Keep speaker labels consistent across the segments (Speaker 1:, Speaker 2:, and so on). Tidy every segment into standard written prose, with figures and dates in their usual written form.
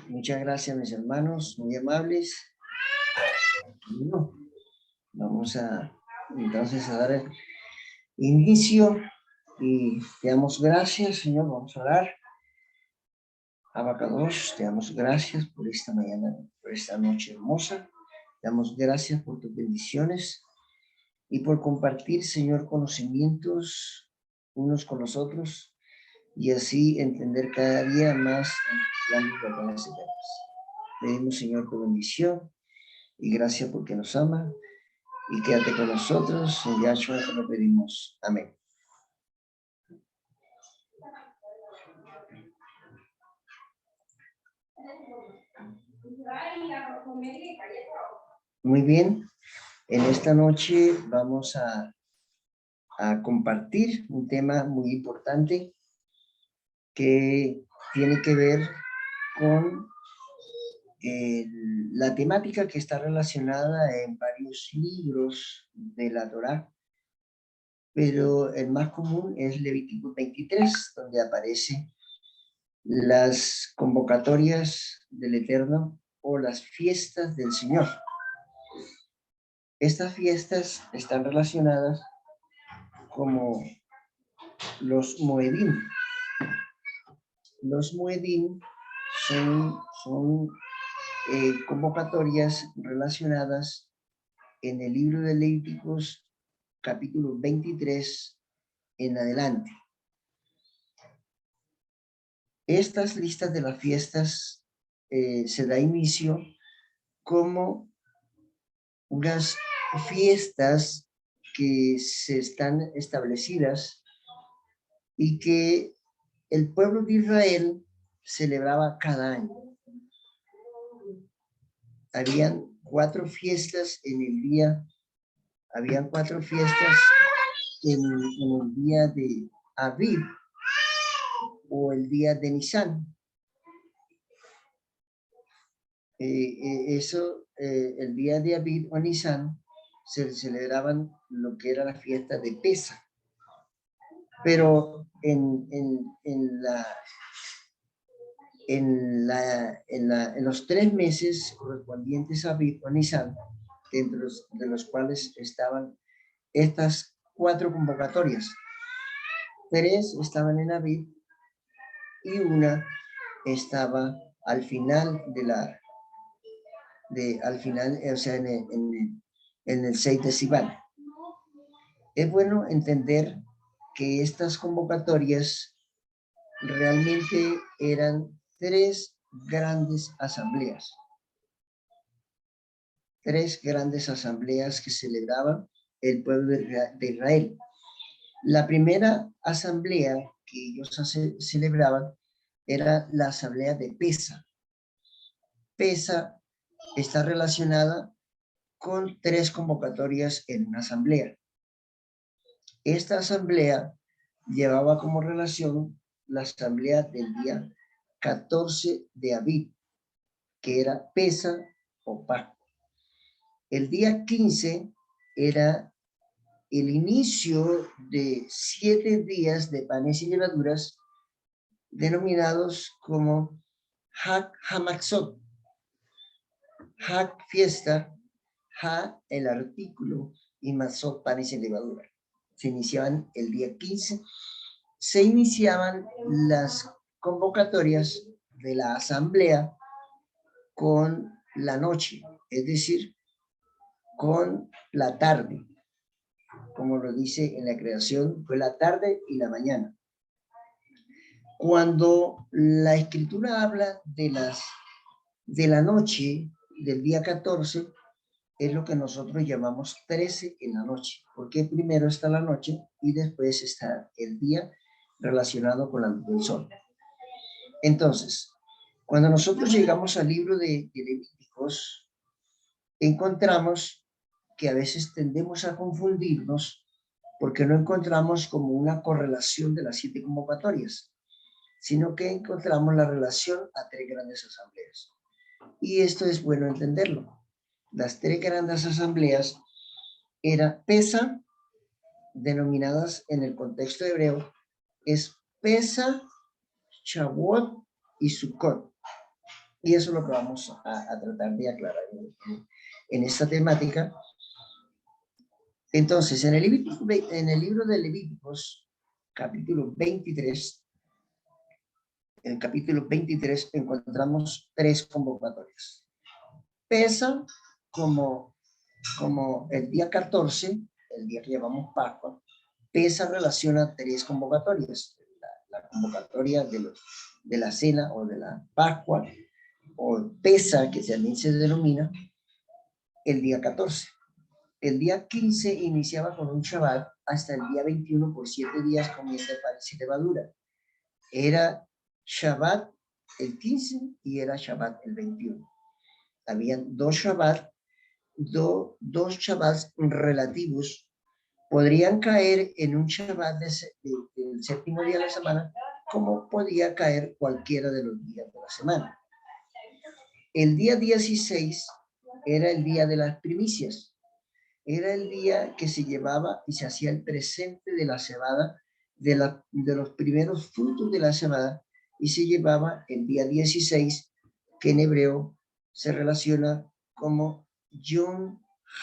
Speaker 1: Muchas gracias, mis hermanos, muy amables. Bueno, vamos a entonces a dar el inicio y te damos gracias, Señor. Vamos a orar. Abacados, te damos gracias por esta mañana, por esta noche hermosa. Te damos gracias por tus bendiciones y por compartir, Señor, conocimientos unos con los otros y así entender cada día más grandes verdades eternas. Pedimos, Señor, tu bendición y gracias porque nos ama. Y quédate con nosotros. En Yahshua lo pedimos. Amén. Muy bien. En esta noche vamos a compartir un tema muy importante que tiene que ver con la temática que está relacionada en varios libros de la Torá, pero el más común es Levítico 23, donde aparece las convocatorias del Eterno o las fiestas del Señor. Estas fiestas están relacionadas como los Moedim. Los Moedim son convocatorias relacionadas en el libro de Levíticos capítulo 23 en adelante. Estas listas de las fiestas se da inicio como unas fiestas que se están establecidas y que el pueblo de Israel celebraba cada año. Habían 4 fiestas en el día, habían 4 fiestas en el día de Aviv o el día de Nisan. El día de Aviv o Nisan se celebraban lo que era la fiesta de Pesa. Pero en los 3 meses correspondientes a Aviv o Nisan, dentro de los cuales estaban estas 4 convocatorias. 3 estaban en Aviv y una estaba al final o sea, en el 6 de Sivan. Es bueno entender que estas convocatorias realmente eran 3 grandes asambleas. 3 grandes asambleas que celebraban el pueblo de Israel. La primera asamblea que ellos celebraban era la asamblea de Pesa. Pesa está relacionada con 3 convocatorias en una asamblea. Esta asamblea llevaba como relación la asamblea del día 14 de Aviv, que era Pesa o Pascua. El día 15 era el inicio de 7 días de panes y levaduras denominados como Hag Hamatzot. Hag, fiesta, Ha, el artículo, y Matzot, panes y levadura. Se iniciaban el día 15. Se iniciaban las convocatorias de la asamblea con la noche, es decir, con la tarde. Como lo dice en la creación, fue la tarde y la mañana. Cuando la escritura habla de la noche del día 14, es lo que nosotros llamamos 13 en la noche, porque primero está la noche y después está el día relacionado con la luz del sol. Entonces, cuando nosotros llegamos al libro de Levíticos, encontramos que a veces tendemos a confundirnos porque no encontramos como una correlación de las 7 convocatorias, sino que encontramos la relación a 3 grandes asambleas. Y esto es bueno entenderlo. Las 3 grandes asambleas era Pesa, denominadas en el contexto hebreo, es Pesa, Shavuot y Sukkot. Y eso es lo que vamos a tratar de aclarar en esta temática. Entonces, en el libro de Levíticos, capítulo 23, en el capítulo 23 encontramos 3 convocatorias. Pesa como el día 14, el día que llamamos Pascua, Pesa relaciona 3 convocatorias. La convocatoria de la cena o de la Pascua, o Pesa, que también se denomina, el día 14. El día 15 iniciaba con un Shabbat hasta el día 21 por 7 días comiendo panes y levadura. Era Shabbat el 15 y era Shabbat el 21. Habían 2 Shabbat, dos Shabbats relativos. Podrían caer en un Shabbat del séptimo día de la semana, como podía caer cualquiera de los días de la semana. El día 16 era el día de las primicias. Era el día que se llevaba y se hacía el presente de la cebada, de los primeros frutos de la cebada, y se llevaba el día 16, que en hebreo se relaciona como Yom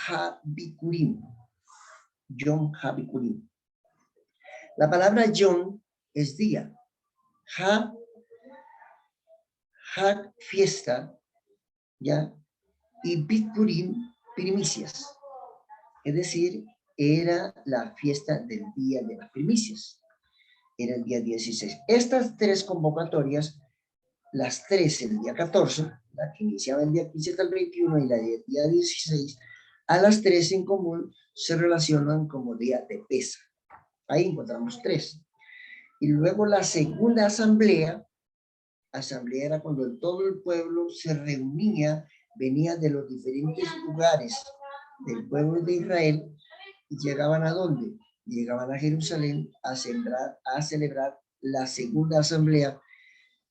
Speaker 1: HaBikurim. Yom HaBikurim. La palabra Yom es día. Ha, fiesta, ¿ya? Y Bikurim, primicias. Es decir, era la fiesta del día de las primicias. Era el día 16. Estas 3 convocatorias, las 3 el día 14, la que iniciaba el día 15 hasta el 21 y la del día 16, a las 3 en común se relacionan como día de Pesa. Ahí encontramos 3. Y luego la segunda asamblea era cuando todo el pueblo se reunía, venía de los diferentes lugares del pueblo de Israel. ¿Y llegaban a dónde? Llegaban a Jerusalén a celebrar la segunda asamblea,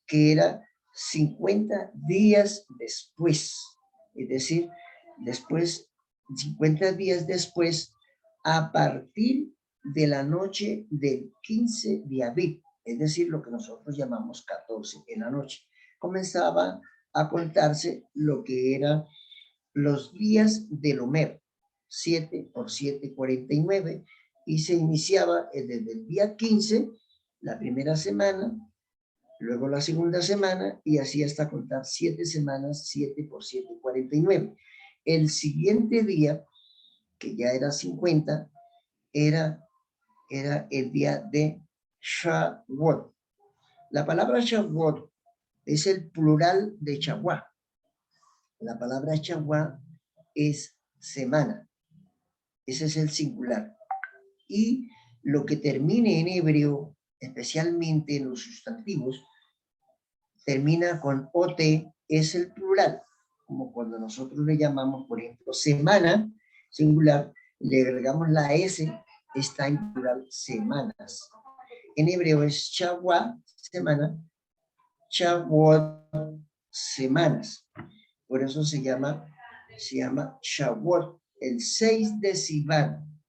Speaker 1: que era 50 días después. Es decir, 50 días después, a partir de la noche del 15 de Aviv, es decir, lo que nosotros llamamos 14 en la noche. Comenzaba a contarse lo que eran los días del Omer, 7 por 7, 49, y se iniciaba desde el día 15, la primera semana, luego la segunda semana, y así hasta contar 7 semanas, 7 por 7, 49. El siguiente día, que ya era 50, era el día de Shavuot. La palabra Shavuot es el plural de Shavuot. La palabra Shavuot es semana. Ese es el singular. Y lo que termine en hebreo, especialmente en los sustantivos, termina con ot, es el plural. Como cuando nosotros le llamamos, por ejemplo, semana, singular, le agregamos la s, está en plural, semanas. En hebreo es Shavuot, semana, Shavuot, semanas. Por eso se llama Shavuot, el 6 de Sivan.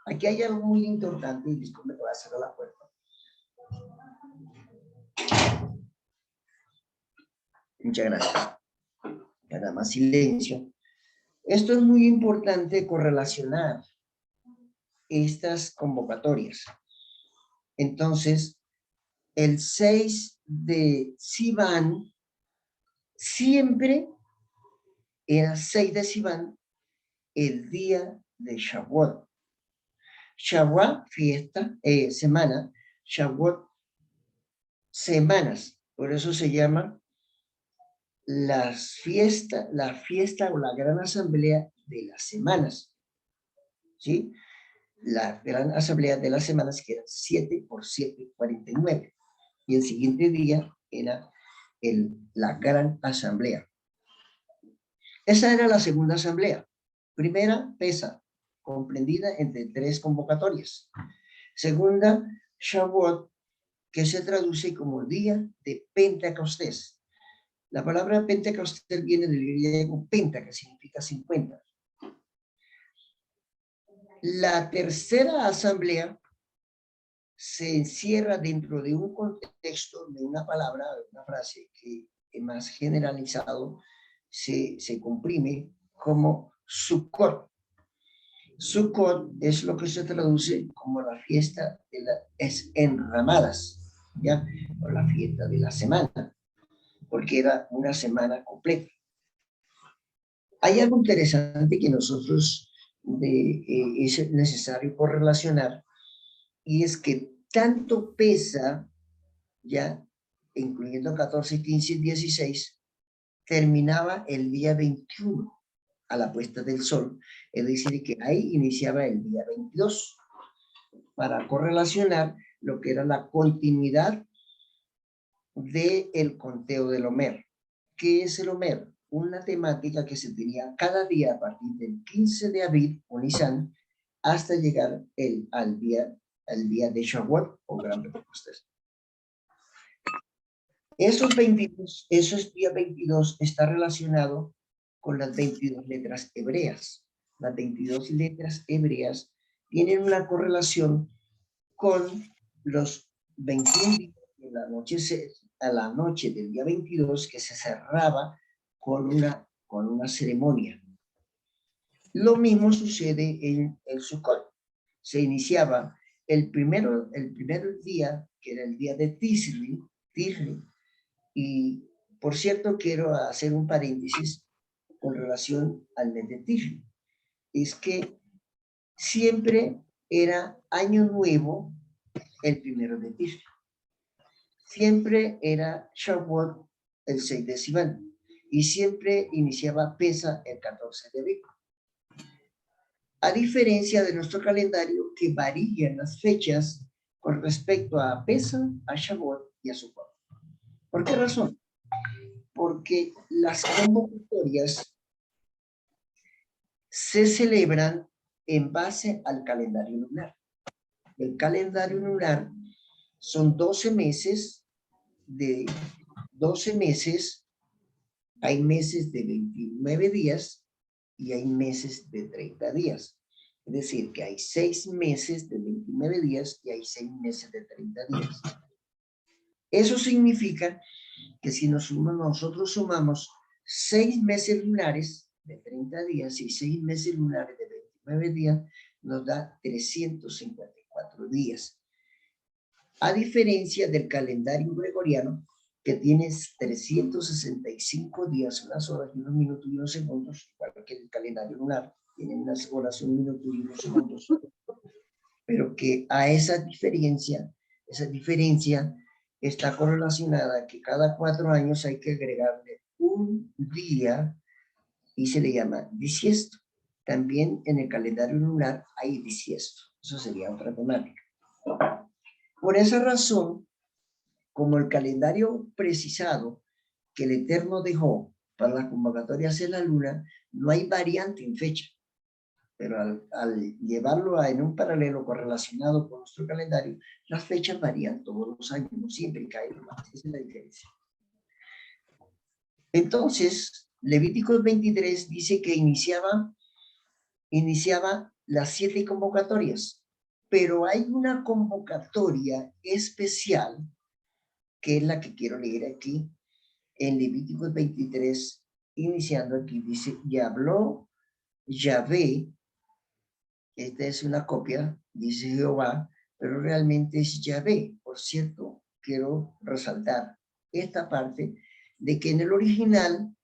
Speaker 1: Aquí hay algo muy importante, y disculpe que voy a cerrar la puerta. Muchas gracias. Nada más silencio. Esto es muy importante correlacionar estas convocatorias. Entonces, el 6 de Sivan siempre era 6 de Sivan, el día de Shavuot. Shavuot, fiesta, semana. Shavuot, semanas. Por eso se llama la fiesta o la gran asamblea de las semanas. ¿Sí? La gran asamblea de las semanas, que era 7 por 7, 49. Y el siguiente día era la gran asamblea. Esa era la segunda asamblea. Primera, Pesa, comprendida entre 3 convocatorias. Segunda, Shavuot, que se traduce como día de Pentecostés. La palabra Pentecostés viene del griego penta, que significa 50. La tercera asamblea se encierra dentro de un contexto, de una palabra, de una frase, que más generalizado se comprime como Sukkot. Sukkot es lo que se traduce como la fiesta de las enramadas, ¿ya? O la fiesta de la semana, porque era una semana completa. Hay algo interesante que nosotros es necesario correlacionar, y es que tanto pesa, ya, incluyendo 14, 15 y 16, terminaba el día 21 a la puesta del sol, es decir, que ahí iniciaba el día 22, para correlacionar lo que era la continuidad del conteo del Omer. ¿Qué es el Omer? Una temática que se tenía cada día a partir del 15 de abril o Nisan hasta llegar al día de Shavuot o Gran Pentecostés. Esos días 22 está relacionado con las 22 letras hebreas. Las 22 letras hebreas tienen una correlación con los 21 días de la noche, a la noche del día 22, que se cerraba con una ceremonia. Lo mismo sucede en el Sukkot. Se iniciaba el primer día, que era el día de Tisri, y por cierto quiero hacer un paréntesis con relación al mes de Tisri. Es que siempre era año nuevo el 1 de Tisri. Siempre era Shavuot el 6 de Sivan. Y siempre iniciaba Pesa el 14 de abril. A diferencia de nuestro calendario, que varían las fechas con respecto a Pesa, a Shavuot y a Sukkot. ¿Por qué razón? Porque las convocatorias se celebran en base al calendario lunar. El calendario lunar son 12 meses. De 12 meses, hay meses de 29 días y hay meses de 30 días. Es decir, que hay 6 meses de 29 días y hay 6 meses de 30 días. Eso significa que si nosotros sumamos 6 meses lunares de 30 días y 6 meses lunares de 29 días, nos da 354 días. A diferencia del calendario gregoriano, que tiene 365 días, unas horas y unos minutos y unos segundos, igual que el calendario lunar, tiene unas horas, un minuto y unos segundos, pero que a esa diferencia está correlacionada que cada 4 años hay que agregarle un día y se le llama bisiesto. También en el calendario lunar hay bisiesto. Eso sería otra temática. Por esa razón, como el calendario precisado que el Eterno dejó para las convocatorias en la luna, no hay variante en fecha. Pero al llevarlo en un paralelo correlacionado con nuestro calendario, las fechas varían todos los años, no siempre caen más. Esa es la diferencia. Entonces, Levíticos 23 dice que iniciaba las 7 convocatorias, pero hay una convocatoria especial, que es la que quiero leer aquí, en Levíticos 23, iniciando aquí, dice, y habló Yahvé, esta es una copia, dice Jehová, pero realmente es Yahvé. Por cierto, quiero resaltar esta parte de que en el original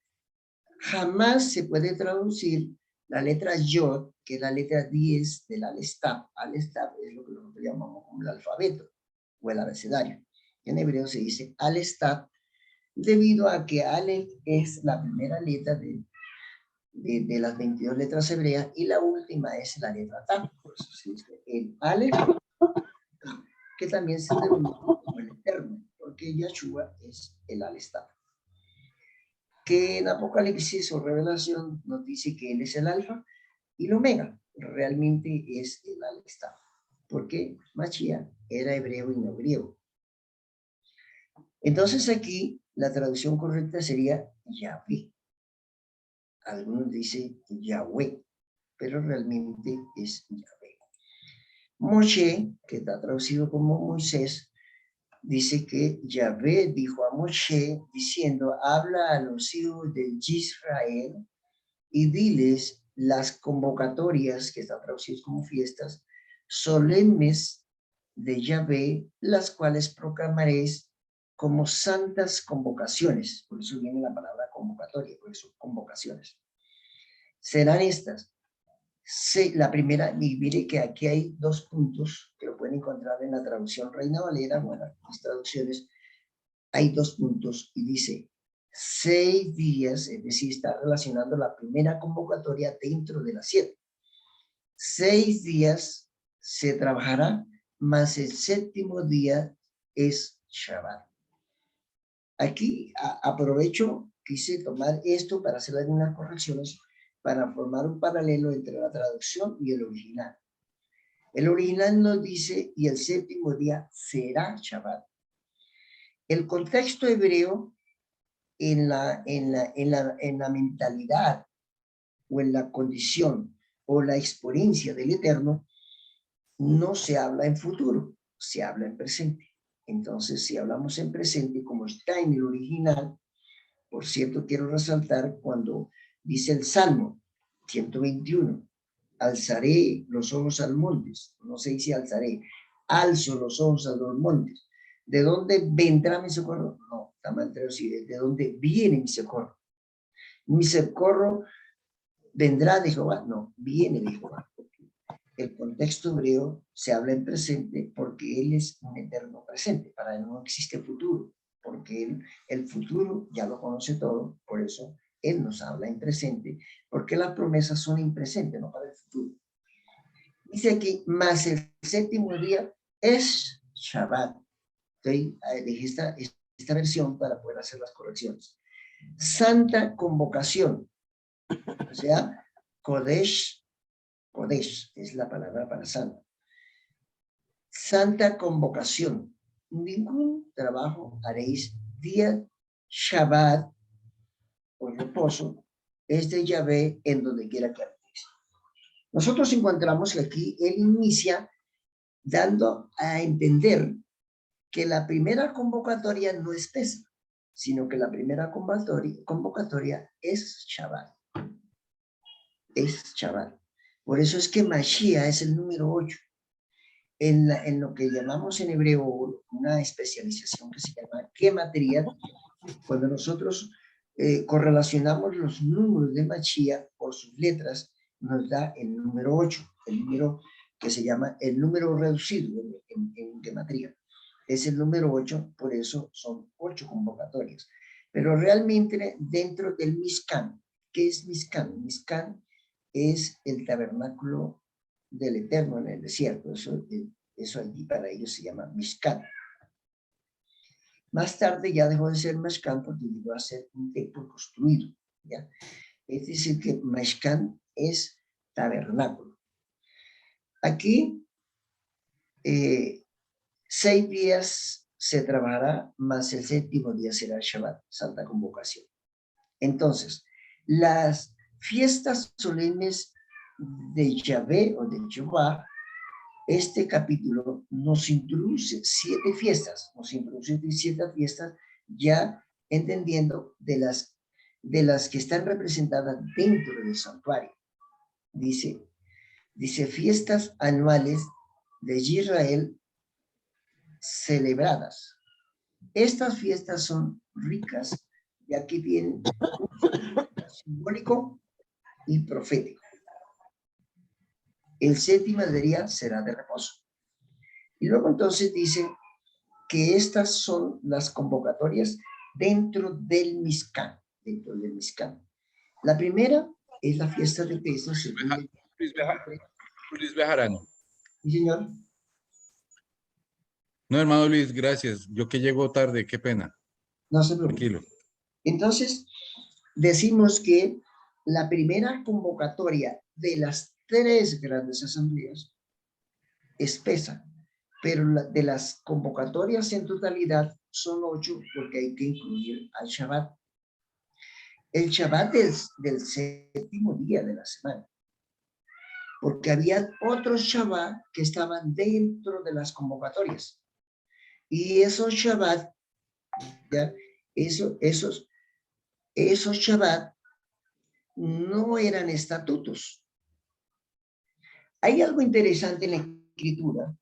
Speaker 1: jamás se puede traducir la letra Yod, que es la letra 10 del Alestab. Alestab es lo que nosotros llamamos como el alfabeto o el abecedario. En hebreo se dice Alestab, debido a que Aleph es la primera letra de las 22 letras hebreas y la última es la letra Tav. Por eso se dice el Aleph, que también se denomina como el Eterno, porque Yahshua es el Alestab. Que en Apocalipsis o Revelación nos dice que él es el Alfa y el Omega, realmente es el Alestab, porque Mashiach era hebreo y no griego. Entonces aquí la traducción correcta sería Yahvé. Algunos dicen Yahweh, pero realmente es Yahvé. Moshe, que está traducido como Moisés, dice que Yahvé dijo a Moshe, diciendo, habla a los hijos de Israel y diles las convocatorias, que están traducidas como fiestas, solemnes de Yahvé, las cuales proclamaréis como santas convocaciones. Por eso viene la palabra convocatoria, por eso convocaciones. Serán estas. La primera, y mire que aquí hay 2 puntos que lo pueden encontrar en la traducción Reina Valera, bueno, las traducciones, hay 2 puntos y dice 6 días, es decir, está relacionando la primera convocatoria dentro de las 7. 6 días se trabajará, más el 7º día es Shabbat. Aquí aprovecho, quise tomar esto para hacer algunas correcciones, para formar un paralelo entre la traducción y el original. El original nos dice, y el 7º día será Shabbat. El contexto hebreo en la mentalidad o en la condición o la experiencia del Eterno, no se habla en futuro, se habla en presente. Entonces, si hablamos en presente, como está en el original, por cierto, quiero resaltar cuando dice el Salmo 121, alzaré los ojos al monte, no se dice alzaré, alzo los ojos a los montes. ¿De dónde vendrá mi socorro? No, está mal traducido. ¿De dónde viene mi socorro? Mi socorro vendrá de Jehová. No, viene de Jehová. El contexto hebreo se habla en presente porque Él es un eterno presente. Para Él no existe futuro, porque Él, el futuro ya lo conoce todo. Por eso Él nos habla en presente, porque las promesas son en presente, no para el futuro. Dice aquí, más el 7º día es Shabbat. Entonces, elegí esta versión para poder hacer las correcciones. Santa convocación, o sea, Kodesh, Kodesh es la palabra para santo. Santa convocación. Ningún trabajo haréis día Shabbat o reposo es de Yahvé en donde quiera que haréis. Nosotros encontramos que aquí él inicia dando a entender que la primera convocatoria no es Pesach, sino que la primera convocatoria es Shabbat. Es Shabbat. Por eso es que Mashiach es el número 8. En lo que llamamos en hebreo una especialización que se llama gematría, cuando nosotros correlacionamos los números de Mashiach por sus letras, nos da el número 8, el número que se llama el número reducido en gematría. Es el número 8, por eso son 8 convocatorias. Pero realmente dentro del Mishkan, ¿qué es Mishkan? Mishkan es el tabernáculo del Eterno en el desierto. Eso allí para ellos se llama Mishkan. Más tarde ya dejó de ser Mishkan porque llegó a ser un templo construido, ¿ya? Es decir que Mishkan es tabernáculo. Aquí 6 días se trabajará, más el 7º día será Shabbat, Santa Convocación. Entonces, las fiestas solemnes de Yahvé o de Jehová, este capítulo nos introduce 7 fiestas, ya entendiendo de las que están representadas dentro del santuario. Dice fiestas anuales de Israel celebradas. Estas fiestas son ricas y aquí tienen un simbólico y profético. El 7º día será de reposo. Y luego entonces dice que estas son las convocatorias dentro del Mishkan. La primera es la fiesta de Pesach.
Speaker 2: Luis Bejarano.
Speaker 1: Sí, señor.
Speaker 2: No, hermano Luis, gracias. Yo que llego tarde, qué pena.
Speaker 1: No se preocupe.
Speaker 2: Tranquilo.
Speaker 1: Entonces, decimos que la primera convocatoria de las 3 grandes asambleas es Pesach, pero de las convocatorias en totalidad son 8 porque hay que incluir al Shabbat. El Shabbat es del 7º día de la semana, porque había otros Shabbat que estaban dentro de las convocatorias. Y esos Shabbat, ¿ya? Esos Shabbat no eran estatutos. Hay algo interesante en la escritura,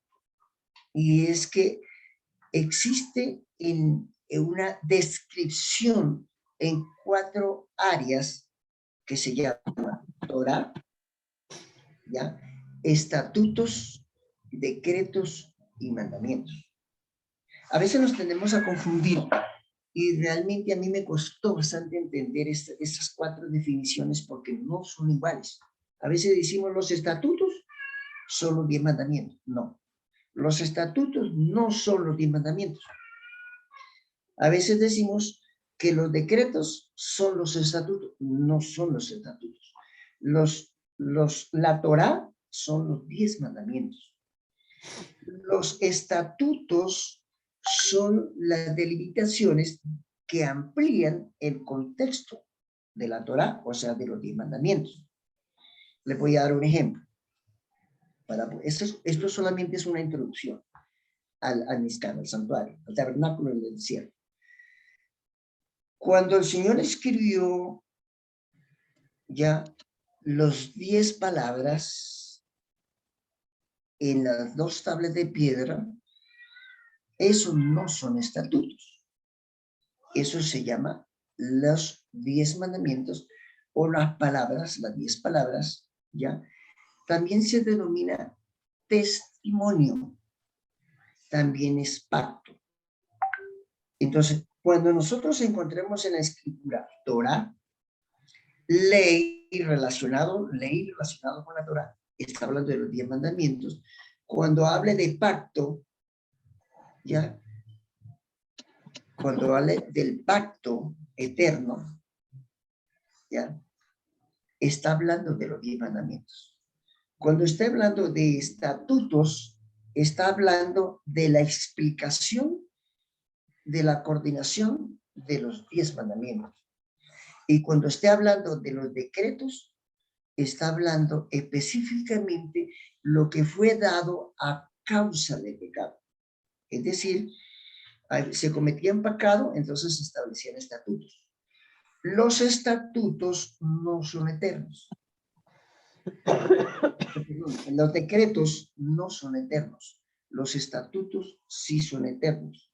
Speaker 1: y es que existe en una descripción en 4 áreas que se llama Torah, ¿ya? Estatutos, decretos y mandamientos. A veces nos tendemos a confundir y realmente a mí me costó bastante entender estas 4 definiciones porque no son iguales. A veces decimos los estatutos son los 10 mandamientos. No, los estatutos no son los 10 mandamientos. A veces decimos que los decretos son los estatutos. No son los estatutos. La Torá son los 10 mandamientos. Los estatutos son las delimitaciones que amplían el contexto de la Torá, o sea, de los 10 mandamientos. Les voy a dar un ejemplo. Esto solamente es una introducción al Mizkan, al santuario, al tabernáculo del desierto. Cuando el Señor escribió ya los 10 palabras en las 2 tablas de piedra, eso no son estatutos. Eso se llama los 10 mandamientos o las 10 palabras, ¿ya? También se denomina testimonio, también es pacto. Entonces, cuando nosotros encontremos en la escritura Torah, ley relacionado con la Torah, está hablando de los 10 mandamientos. Cuando hable de pacto, ¿ya? Cuando hable del pacto eterno, ¿ya? Está hablando de los 10 mandamientos. Cuando está hablando de estatutos, está hablando de la explicación de la coordinación de los 10 mandamientos. Y cuando esté hablando de los decretos, está hablando específicamente lo que fue dado a causa del pecado. Es decir, se cometía un pecado, entonces se establecían estatutos. Los estatutos no son eternos. Los decretos no son eternos. Los estatutos sí son eternos.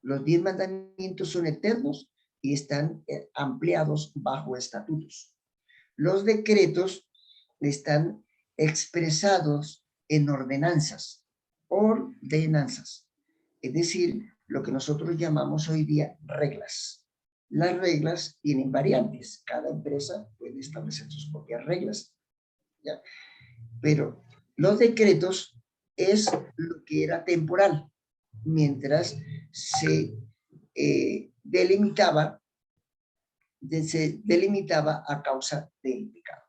Speaker 1: Los 10 mandamientos son eternos y están ampliados bajo estatutos. Los decretos están expresados en ordenanzas. Ordenanzas. Es decir, lo que nosotros llamamos hoy día reglas. Las reglas tienen variantes. Cada empresa puede establecer sus propias reglas, ¿ya? Pero los decretos es lo que era temporal, mientras se delimitaba a causa del pecado.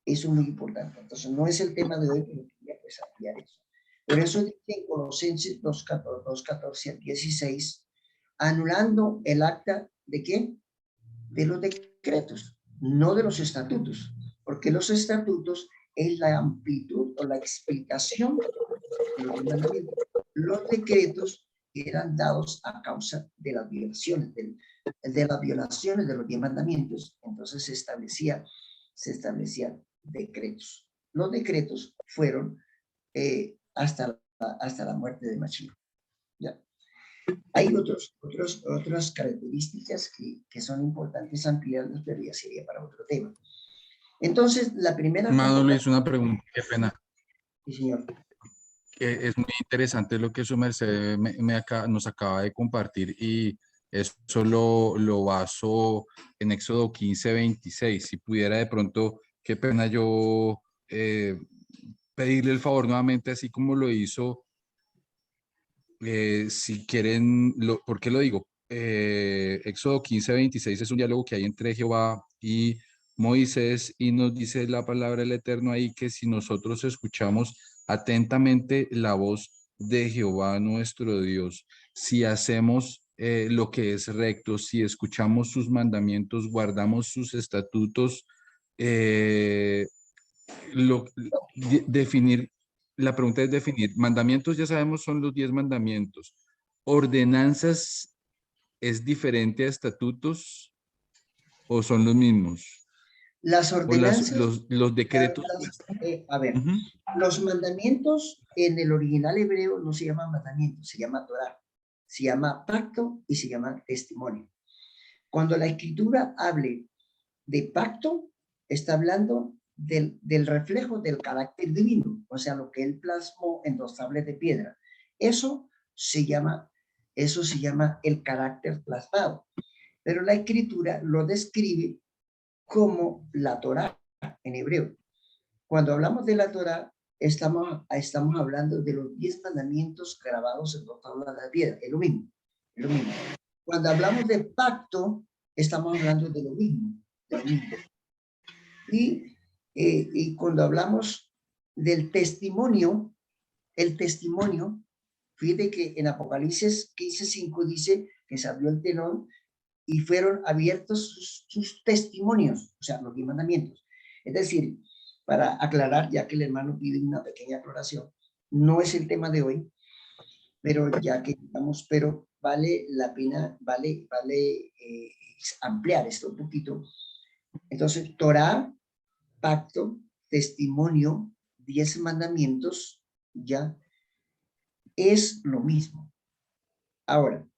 Speaker 1: Eso es muy importante. Entonces, no es el tema de hoy, pero quería pues ampliar eso. Por eso dice en Colosenses 2:14 al 16, anulando el acta ¿de qué? De los decretos, no de los estatutos, porque los estatutos es la amplitud o la explicación de los mandamientos. Los decretos eran dados a causa de las violaciones, de los 10 mandamientos. Entonces se establecían decretos. Los decretos fueron hasta la muerte de Mashiach. ¿Ya? Hay otras características que son importantes ampliarlas, pero ya sería para otro tema. Entonces, la primera...
Speaker 2: Mano Luis, una pregunta, qué pena.
Speaker 1: Sí, señor.
Speaker 2: Es muy interesante lo que su merced nos acaba de compartir y eso lo baso en Éxodo 15:26. Si pudiera de pronto, qué pena yo pedirle el favor nuevamente, así como lo hizo, si quieren, ¿por qué lo digo? Éxodo 15:26 es un diálogo que hay entre Jehová y Moisés y nos dice la palabra del Eterno ahí que si nosotros escuchamos atentamente la voz de Jehová nuestro Dios, si hacemos lo que es recto, si escuchamos sus mandamientos, guardamos sus estatutos, definir, la pregunta es definir, mandamientos ya sabemos son los 10 mandamientos, ¿ordenanzas es diferente a estatutos o son los mismos?
Speaker 1: Las
Speaker 2: ¿O
Speaker 1: ordenanzas,
Speaker 2: los decretos?
Speaker 1: a ver,
Speaker 2: Ujú.
Speaker 1: los mandamientos en el original hebreo no se llaman mandamientos, se llama Torah, se llama pacto y se llama testimonio. Cuando la escritura hable de pacto, está hablando del reflejo del carácter divino, o sea, lo que él plasmó en 2 tablas de piedra. Eso se llama el carácter plasmado. Pero la escritura lo describe como la Torá en hebreo. Cuando hablamos de la Torá, estamos hablando de los 10 mandamientos grabados en 2 tablas de piedra. Es lo mismo, es lo mismo. Cuando hablamos de pacto, estamos hablando de lo mismo, de lo mismo. Y cuando hablamos del testimonio, el testimonio, fíjate que en Apocalipsis 15:5 dice que se abrió el telón y fueron abiertos sus testimonios, o sea, los 10 mandamientos. Es decir, para aclarar, ya que el hermano pide una pequeña aclaración, no es el tema de hoy, pero ya que estamos, pero vale la pena, vale ampliar esto un poquito. Entonces, Torah, pacto, testimonio, 10 mandamientos, ya es lo mismo. Ahora,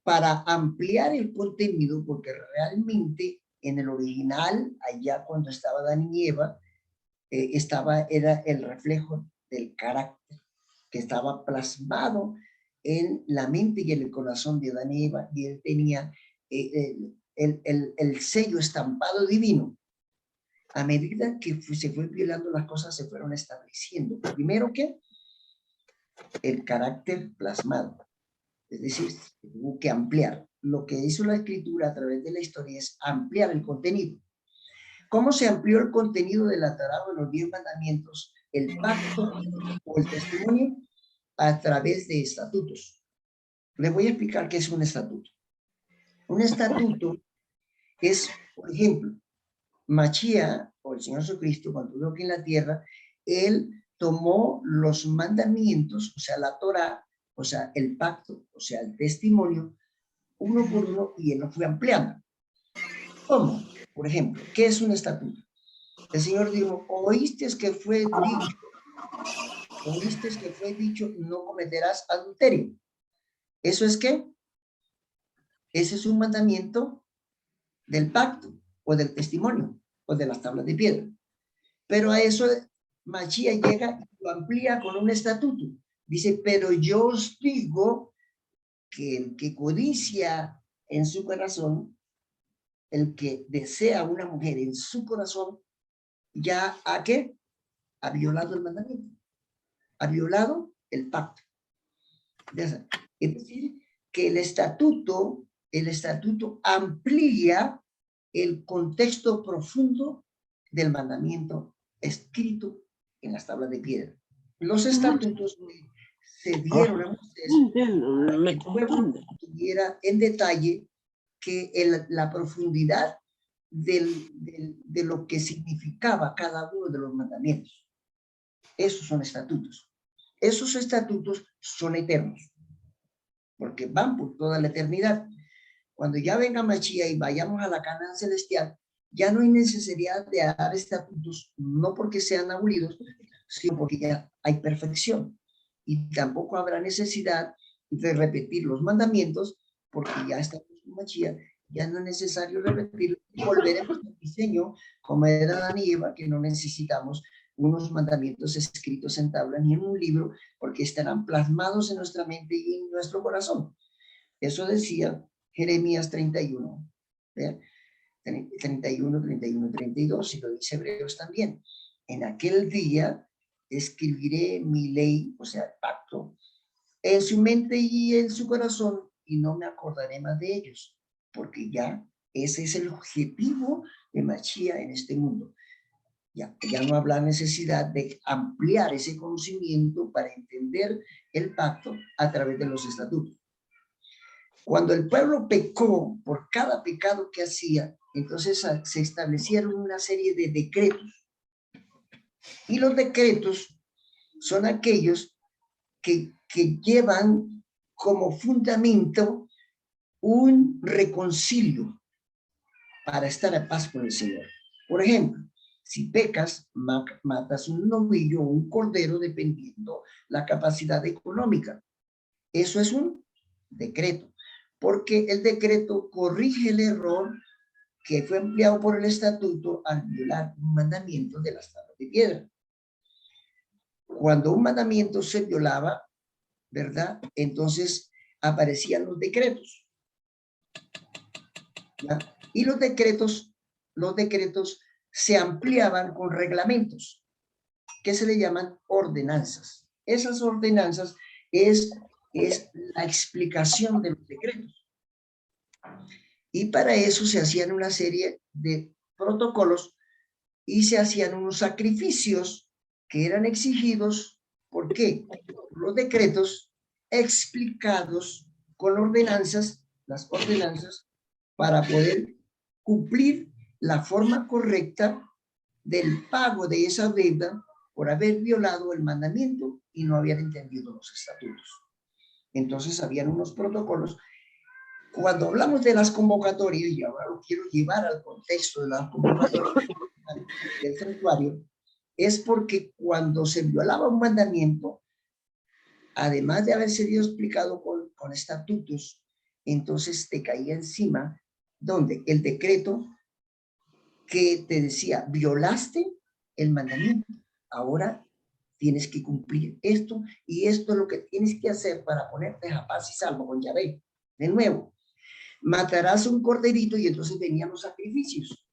Speaker 1: para ampliar el contenido, porque realmente en el original, allá cuando estaba Adán y Eva, era el reflejo del carácter que estaba plasmado en la mente y en el corazón de Adán y Eva, y él tenía el sello estampado divino. A medida que se fue violando, las cosas se fueron estableciendo. Primero que el carácter plasmado. Es decir, tuvo que ampliar. Lo que hizo la escritura a través de la historia es ampliar el contenido. ¿Cómo se amplió el contenido de la Torá de los 10 mandamientos, el pacto o el testimonio? A través de estatutos. Les voy a explicar qué es un estatuto. Un estatuto es, por ejemplo, Mashiach, o el Señor Jesucristo, cuando estuvo aquí en la tierra, él tomó los mandamientos, o sea, la Torá, o sea, el pacto, o sea, el testimonio, uno por uno, y él lo fue ampliando. ¿Cómo? Por ejemplo, ¿qué es un estatuto? El Señor dijo, oíste que fue dicho, no cometerás adulterio. ¿Eso es qué? Ese es un mandamiento del pacto, o del testimonio, o de las tablas de piedra. Pero a eso Mashiach llega y lo amplía con un estatuto. Dice, pero yo os digo que el que codicia en su corazón, el que desea una mujer en su corazón, ya ¿a qué? Ha violado el mandamiento, ha violado el pacto. Es decir, que el estatuto amplía el contexto profundo del mandamiento escrito en las tablas de piedra. Los estatutos se dieron a Moisés para que el pueblo tuviera en detalle que la profundidad de lo que significaba cada uno de los mandamientos. Esos son estatutos. Esos estatutos son eternos, porque van por toda la eternidad. Cuando ya venga Mashiach y vayamos a la Canaán celestial, ya no hay necesidad de dar estatutos, no porque sean abolidos, sino porque ya hay perfección. Y tampoco habrá necesidad de repetir los mandamientos, porque ya estamos con Mashiach, ya no es necesario repetirlo. Volveremos al diseño como era Adán y Eva, que no necesitamos unos mandamientos escritos en tabla ni en un libro, porque estarán plasmados en nuestra mente y en nuestro corazón. Eso decía Jeremías 31, ¿eh? 31, 31, 32, y lo dice Hebreos también. En aquel día escribiré mi ley, o sea, el pacto, en su mente y en su corazón, y no me acordaré más de ellos, porque ya ese es el objetivo de Mashiach en este mundo. Ya no habrá necesidad de ampliar ese conocimiento para entender el pacto a través de los estatutos. Cuando el pueblo pecó por cada pecado que hacía, entonces se establecieron una serie de decretos. Y los decretos son aquellos que llevan como fundamento un reconcilio para estar en paz con el Señor. Por ejemplo, si pecas, matas un novillo o un cordero dependiendo la capacidad económica. Eso es un decreto, porque el decreto corrige el error que fue empleado por el estatuto al violar un mandamiento de las tablas de piedra. Cuando un mandamiento se violaba, ¿verdad? Entonces aparecían los decretos. ¿Ya? Y los decretos se ampliaban con reglamentos, que se le llaman ordenanzas. Esas ordenanzas es la explicación de los decretos. Y para eso se hacían una serie de protocolos y se hacían unos sacrificios que eran exigidos. ¿Por qué? Los decretos explicados con ordenanzas, las ordenanzas, para poder cumplir la forma correcta del pago de esa deuda por haber violado el mandamiento y no haber entendido los estatutos. Entonces habían unos protocolos. Cuando hablamos de las convocatorias, y ahora lo quiero llevar al contexto de las convocatorias del santuario, es porque cuando se violaba un mandamiento, además de haber sido explicado con estatutos, entonces te caía encima donde el decreto que te decía, violaste el mandamiento, ahora tienes que cumplir esto, y esto es lo que tienes que hacer para ponerte a paz y salvo con Yahvé. De nuevo, matarás un corderito, y entonces venían los sacrificios.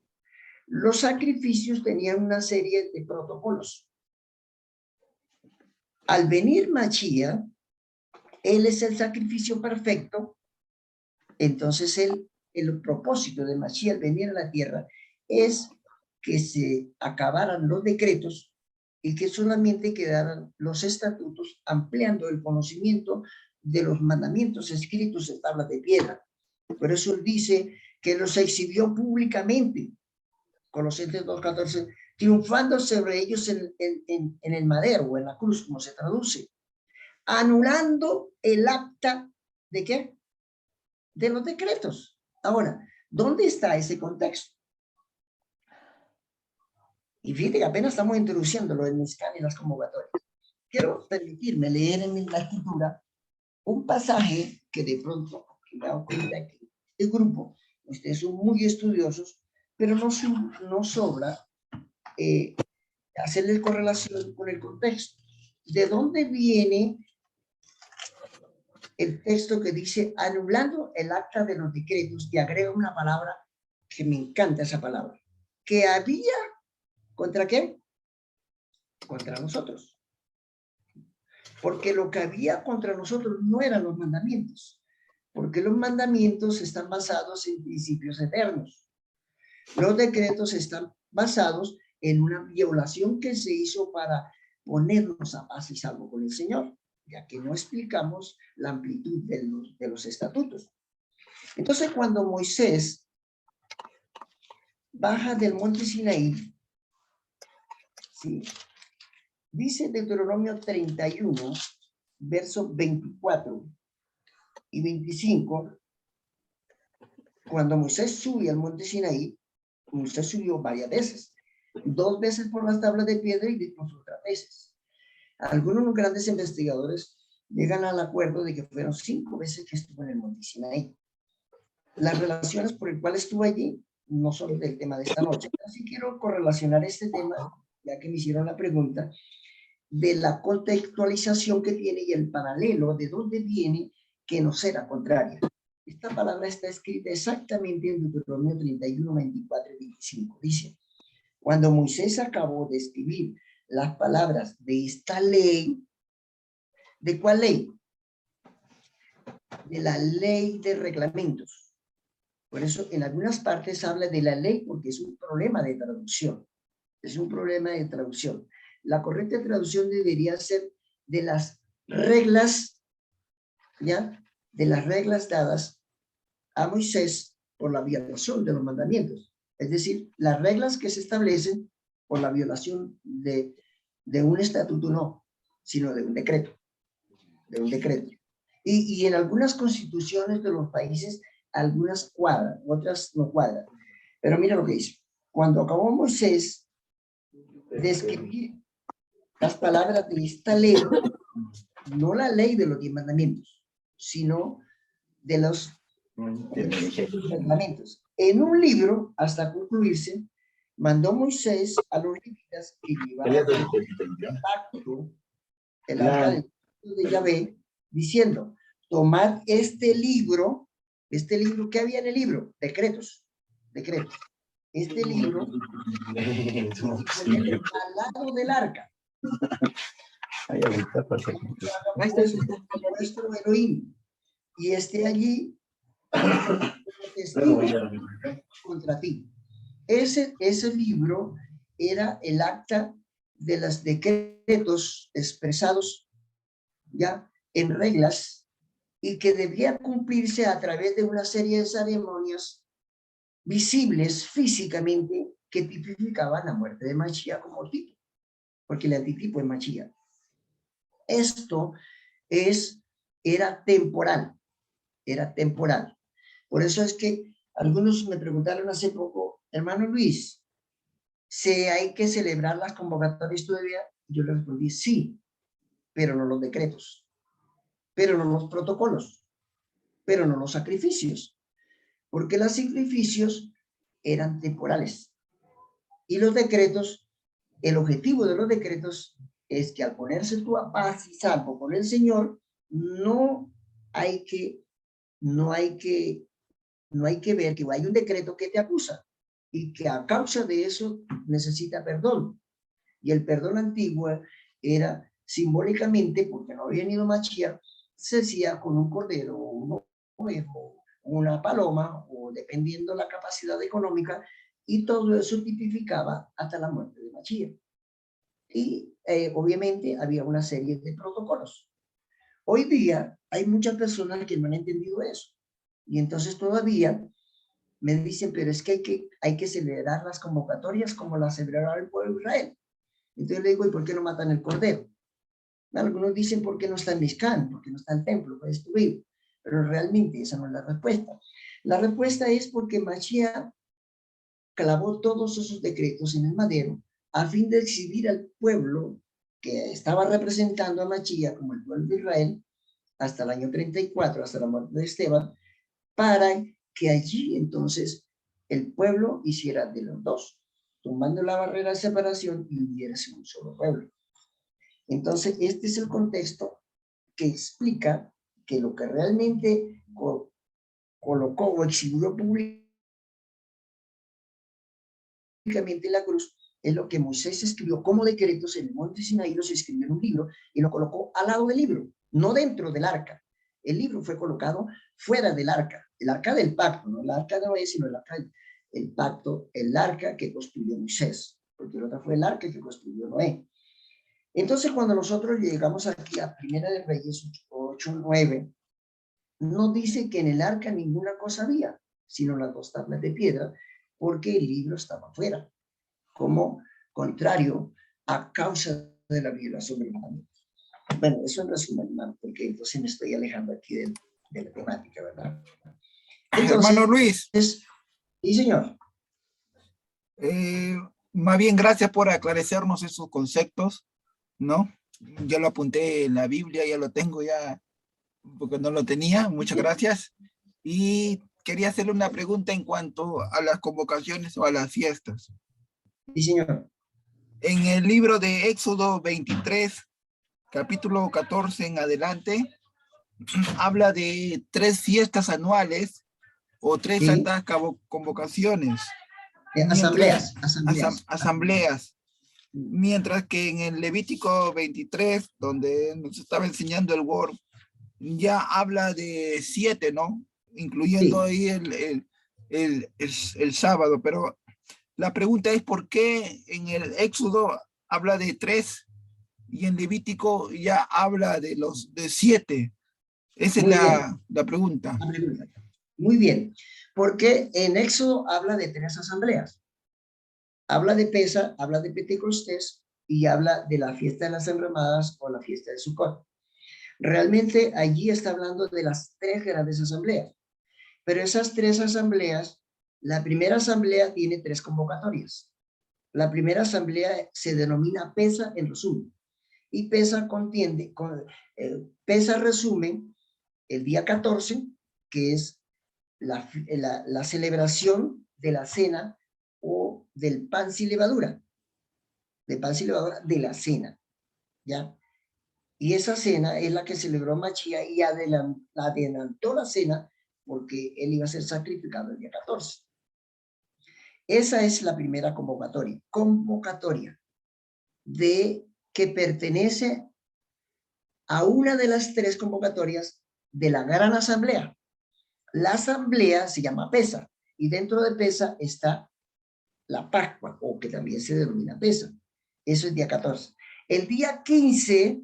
Speaker 1: Los sacrificios tenían una serie de protocolos. Al venir Mashiach, él es el sacrificio perfecto. Entonces el propósito de Mashiach al venir a la tierra es que se acabaran los decretos y que solamente quedaran los estatutos, ampliando el conocimiento de los mandamientos escritos en tablas de piedra. Por eso él dice que los exhibió públicamente, Colosenses 2:14, triunfando sobre ellos en el madero o en la cruz, como se traduce, anulando el acta de ¿qué? De los decretos. Ahora, ¿dónde está ese contexto? Y fíjate que apenas estamos introduciéndolo en Mizcán y las convocatorias. Quiero permitirme leer en la escritura un pasaje que de pronto me he dado cuenta que este grupo, ustedes son muy estudiosos, pero no sobra hacerle correlación con el contexto. ¿De dónde viene el texto que dice anulando el acta de los decretos? Y agrega una palabra que me encanta, esa palabra, que había ¿contra qué? Contra nosotros. Porque lo que había contra nosotros no eran los mandamientos, porque los mandamientos están basados en principios eternos. Los decretos están basados en una violación que se hizo para ponernos a paz y salvo con el Señor, ya que no explicamos la amplitud de los estatutos. Entonces, cuando Moisés baja del monte Sinaí, ¿sí? Dice Deuteronomio 31, versos 24 y 25, cuando Moisés sube al monte Sinaí, Moisés subió varias veces, 2 veces por las tablas de piedra y después otras veces. Algunos grandes investigadores llegan al acuerdo de que fueron 5 veces que estuvo en el monte Sinaí. Las relaciones por el cual estuvo allí no son del tema de esta noche. Así quiero correlacionar este tema, ya que me hicieron la pregunta, de la contextualización que tiene y el paralelo de dónde viene, que nos era contraria. Esta palabra está escrita exactamente en Deuteronomio 31, 24 y 25. Dice, cuando Moisés acabó de escribir las palabras de esta ley, ¿de cuál ley? De la ley de reglamentos. Por eso en algunas partes habla de la ley porque es un problema de traducción. Es un problema de traducción. La correcta traducción debería ser de las reglas, ¿ya? De las reglas dadas a Moisés por la violación de los mandamientos. Es decir, las reglas que se establecen por la violación de un estatuto, no, sino de un decreto. De un decreto. Y en algunas constituciones de los países, algunas cuadran, otras no cuadran. Pero mira lo que dice. Cuando acabó Moisés de escribir las palabras de esta ley, no la ley de los 10 mandamientos, sino de los reglamentos. En un libro, hasta concluirse, mandó Moisés a los levitas que llevaban el pacto, el arca del pacto de Yahvé, diciendo, tomad este libro, ¿qué había en el libro? Decretos. Este libro, al lado del arca. Nuestro Elohim, y esté allí contra ti. Ese libro era el acta de los decretos expresados ya en reglas y que debía cumplirse a través de una serie de ceremonias visibles físicamente que tipificaban la muerte de Mashiach como tipo, porque el antitipo es Mashiach. Esto era temporal. Por eso es que algunos me preguntaron hace poco, hermano Luis, ¿si hay que celebrar las convocatorias todavía? Yo le respondí, sí, pero no los decretos, pero no los protocolos, pero no los sacrificios, porque los sacrificios eran temporales. Y los decretos, el objetivo de los decretos es que al ponerse tú a paz y salvo con el Señor, no hay que ver que hay un decreto que te acusa y que a causa de eso necesita perdón. Y el perdón antiguo era simbólicamente, porque no había venido Mashiach, se hacía con un cordero, un ovejo, una paloma, o dependiendo la capacidad económica, y todo eso tipificaba hasta la muerte de Mashiach. Y obviamente había una serie de protocolos. Hoy día hay muchas personas que no han entendido eso. Y entonces todavía me dicen, pero es que hay que celebrar las convocatorias como las celebraba el pueblo de Israel. Entonces le digo, ¿y por qué no matan el cordero? Algunos dicen, ¿por qué no está en Mishkan? ¿Por qué no está el templo? Fue destruido. Pero realmente esa no es la respuesta. La respuesta es porque Mashiach clavó todos esos decretos en el madero a fin de exhibir al pueblo que estaba representando a Mashiach como el pueblo de Israel hasta el año 34, hasta la muerte de Esteban, para que allí entonces el pueblo hiciera de los dos, tomando la barrera de separación y hubiese un solo pueblo. Entonces, este es el contexto que explica que lo que realmente colocó o exhibió públicamente la cruz es lo que Moisés escribió como decretos en el monte Sinaí, los escribió en un libro y lo colocó al lado del libro, no dentro del arca. El libro fue colocado fuera del arca, el arca del pacto, no el arca de Noé, sino el arca del pacto, el arca que construyó Moisés, porque el otro fue el arca que construyó Noé. Entonces, cuando nosotros llegamos aquí a Primera de Reyes 8:9, no dice que en el arca ninguna cosa había, sino las 2 tablas de piedra, porque el libro estaba afuera, como contrario a causa de la violación del mandamiento. Bueno, eso en resumen, hermano, porque entonces me estoy alejando aquí de la temática, ¿verdad?
Speaker 3: Entonces, hermano Luis.
Speaker 1: Sí, señor.
Speaker 3: Más bien, gracias por aclarecernos esos conceptos, ¿no? Ya lo apunté en la Biblia, ya lo tengo ya, porque no lo tenía. Muchas gracias. Y quería hacerle una pregunta en cuanto a las convocaciones o a las fiestas.
Speaker 1: Sí, señor.
Speaker 3: En el libro de Éxodo 23, capítulo 14 en adelante, habla de 3 fiestas anuales o 3 santas convocaciones. Asambleas. Mientras que en el Levítico 23, donde nos estaba enseñando el Word, ya habla de 7, ¿no? Incluyendo ahí el sábado. Pero la pregunta es, ¿por qué en el Éxodo habla de 3 y en Levítico ya habla de 7? Esa es la pregunta.
Speaker 1: Muy bien, porque en Éxodo habla de 3 asambleas. Habla de Pesa, habla de Pentecostés y habla de la fiesta de las enramadas o la fiesta de Sucot. Realmente allí está hablando de las 3 grandes asambleas, pero esas 3 asambleas, la primera asamblea tiene 3 convocatorias. La primera asamblea se denomina PESA en resumen, y PESA PESA resume el día 14, que es la celebración de la cena o del pan sin levadura, de la cena, ¿ya? Y esa cena es la que celebró Machía y adelantó la cena porque él iba a ser sacrificado el día 14. Esa es la primera convocatoria de que pertenece a una de las 3 convocatorias de la Gran Asamblea. La asamblea se llama PESA y dentro de PESA está la Pascua, o que también se denomina PESA. Eso es día 14. El día 15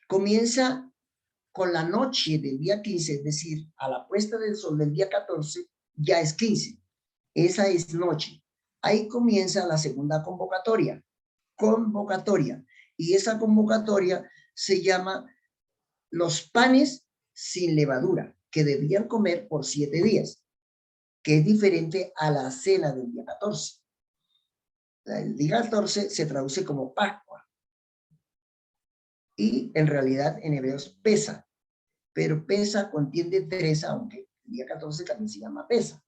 Speaker 1: comienza con la noche del día 15, es decir, a la puesta del sol del día 14, ya es 15. Esa es noche. Ahí comienza la segunda convocatoria. Y esa convocatoria se llama los panes sin levadura, que debían comer por 7 días, que es diferente a la cena del día 14. El día 14 se traduce como Pascua. Y en realidad en hebreo es Pesa, pero Pesa contiene 3, aunque el día 14 también se llama Pesa.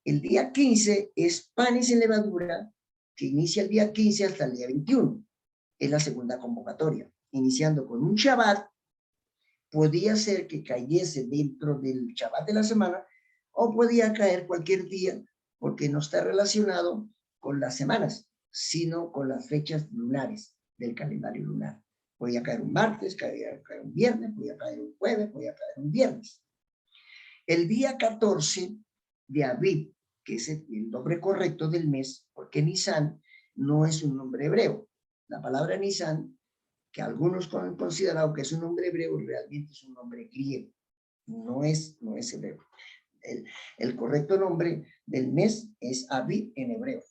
Speaker 1: El día 15 es panes sin levadura, que inicia el día 15 hasta el día 21. Es la segunda convocatoria, iniciando con un Shabbat. Podía ser que cayese dentro del Shabbat de la semana, o podía caer cualquier día, porque no está relacionado con las semanas, sino con las fechas lunares del calendario lunar. Podía caer un martes, podía caer un viernes, podía caer un jueves, podía caer un viernes. El día 14 de Aviv, que es el nombre correcto del mes, porque Nisan no es un nombre hebreo. La palabra Nisan, que algunos han considerado que es un nombre hebreo, realmente es un nombre griego. No es hebreo. El correcto nombre del mes es Aviv en hebreo.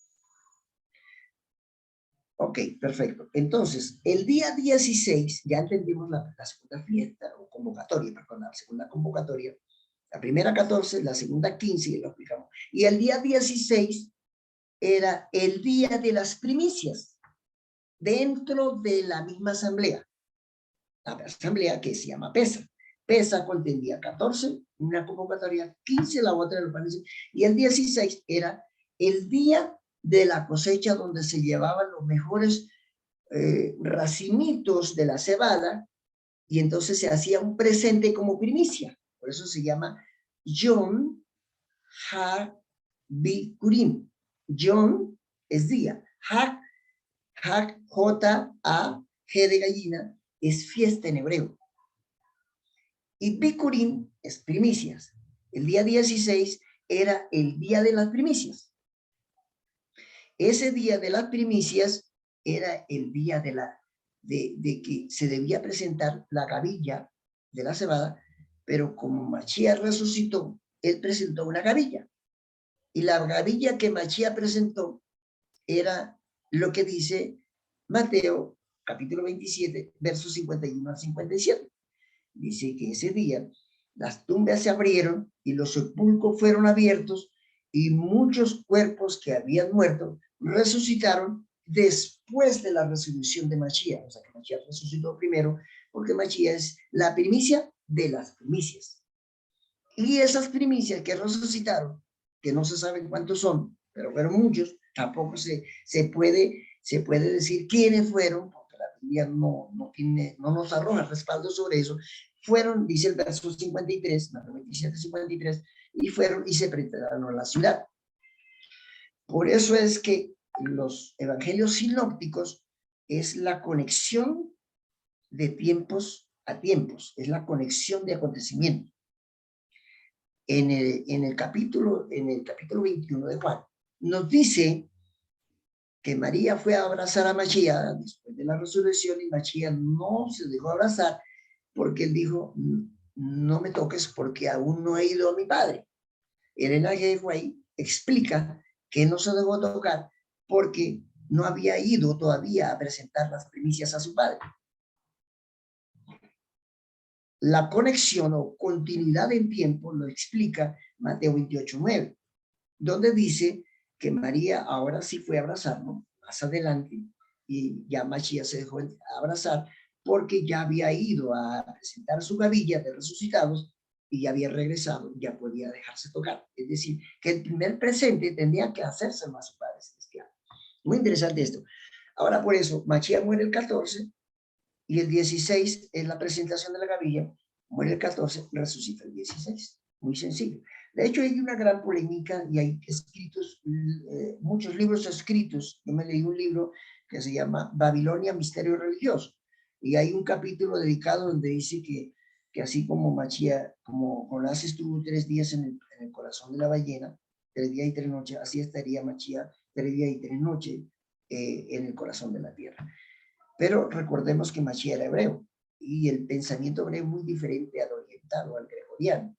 Speaker 1: Ok, perfecto. Entonces, el día 16, ya entendimos la segunda fiesta o convocatoria, perdón, la segunda convocatoria. La primera 14, la segunda 15, y lo explicamos. Y el día 16 era el día de las primicias dentro de la misma asamblea. La asamblea que se llama PESA. PESA contendía 14, una convocatoria, 15, la otra de los panes, y el 16 era el día de la cosecha donde se llevaban los mejores racimitos de la cebada, y entonces se hacía un presente como primicia. Por eso se llama Yom HaBikurim. Yom es día. J-A-G de gallina, es fiesta en hebreo. Y Bikurim es primicias. El día 16 era el día de las primicias. Ese día de las primicias era el día de que se debía presentar la gavilla de la cebada, pero como Mashiach resucitó, él presentó una gavilla. Y la gavilla que Mashiach presentó era lo que dice Mateo, capítulo 27, versos 51 al 57. Dice que ese día las tumbas se abrieron y los sepulcros fueron abiertos y muchos cuerpos que habían muerto resucitaron después de la resurrección de Mashiach. O sea que Mashiach resucitó primero porque Mashiach es la primicia de las primicias. Y esas primicias que resucitaron, que no se saben cuántos son, pero fueron muchos, tampoco se puede decir quiénes fueron, porque la Biblia no nos arroja respaldo sobre eso. Fueron, dice el verso 53, Mateo 27, 53, y fueron y se presentaron a la ciudad. Por eso es que los evangelios sinópticos es la conexión de tiempos a tiempos, es la conexión de acontecimientos. En el capítulo 21 de Juan, nos dice que María fue a abrazar a Mashiach después de la resurrección, y Mashiach no se dejó abrazar porque él dijo, no me toques porque aún no he ido a mi padre. Elena G. White explica que no se dejó tocar porque no había ido todavía a presentar las primicias a su padre. La conexión o continuidad en tiempo lo explica Mateo 28:9, donde dice que María ahora sí fue a abrazarlo más adelante, y ya Mashiach se dejó abrazar porque ya había ido a presentar su gavilla de resucitados y ya había regresado, ya podía dejarse tocar. Es decir, que el primer presente tendría que hacérselo a su Padre Celestial. Muy interesante esto. Ahora, por eso, Mashiach muere el 14 y el 16 es la presentación de la gavilla. Muere el 14, resucita el 16. Muy sencillo. De hecho, hay una gran polémica y hay escritos, muchos libros escritos. Yo me leí un libro que se llama Babilonia, Misterio Religioso. Y hay un capítulo dedicado donde dice que así como Mashiach, como Jonás estuvo 3 días en el corazón de la ballena, 3 días y 3 noches, así estaría Mashiach 3 días y 3 noches en el corazón de la tierra. Pero recordemos que Mashiach era hebreo y el pensamiento hebreo es muy diferente al oriental o al gregoriano.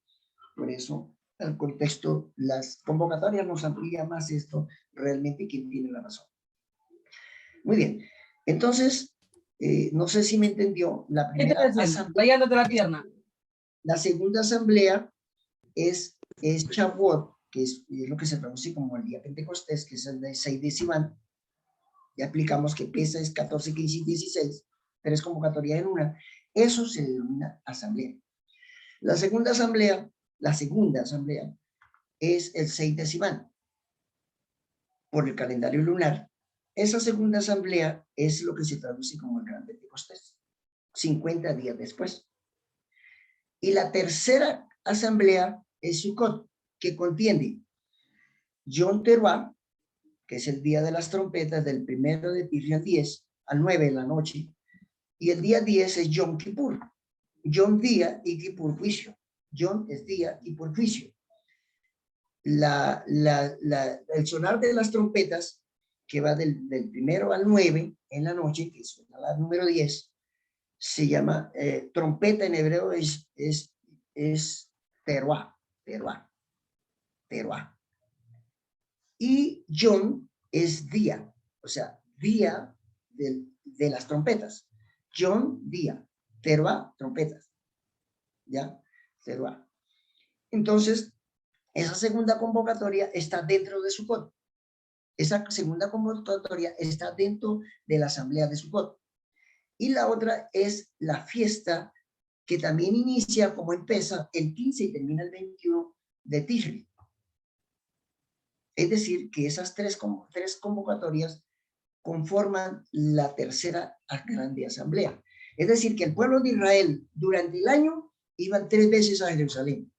Speaker 1: Por eso, el contexto, las convocatorias nos amplía más esto, realmente quien tiene la razón. Muy bien, entonces, no sé si me entendió, la primera asamblea,
Speaker 4: la pierna.
Speaker 1: La segunda asamblea es Shavuot, que es lo que se traduce como el día Pentecostés, que es el de 6 de Sivan. Ya aplicamos que Pesa es 14, 15 y 16, 3 convocatorias en una. Eso se denomina asamblea. La segunda asamblea es el 6 de Sivan, por el calendario lunar. Esa segunda asamblea es lo que se traduce como el Gran Pentecostés, 50 días después. Y la tercera asamblea es Sukkot, que contiene Yom Teruah, que es el día de las trompetas, del 1 de Tisri al 10, al 9 de la noche, y el día 10 es Yom Kippur. Yom día y Kippur juicio. Yom es día y por juicio. El sonar de las trompetas, que va del 1 al 9 en la noche, que es la número 10, se llama, trompeta en hebreo es teruah, teruah, teruah. Y Yom es día, o sea, día de las trompetas. Yom, día. Teruah, trompetas. ¿Ya? Teruah. Entonces, esa segunda convocatoria está dentro de Sukkot. Esa segunda convocatoria está dentro de la asamblea de Sukkot. Y la otra es la fiesta que también inicia, como empieza, el 15 y termina el 21 de Tishri. Es decir, que esas tres convocatorias conforman la tercera grande asamblea. Es decir, que el pueblo de Israel durante el año iban 3 veces a Jerusalén.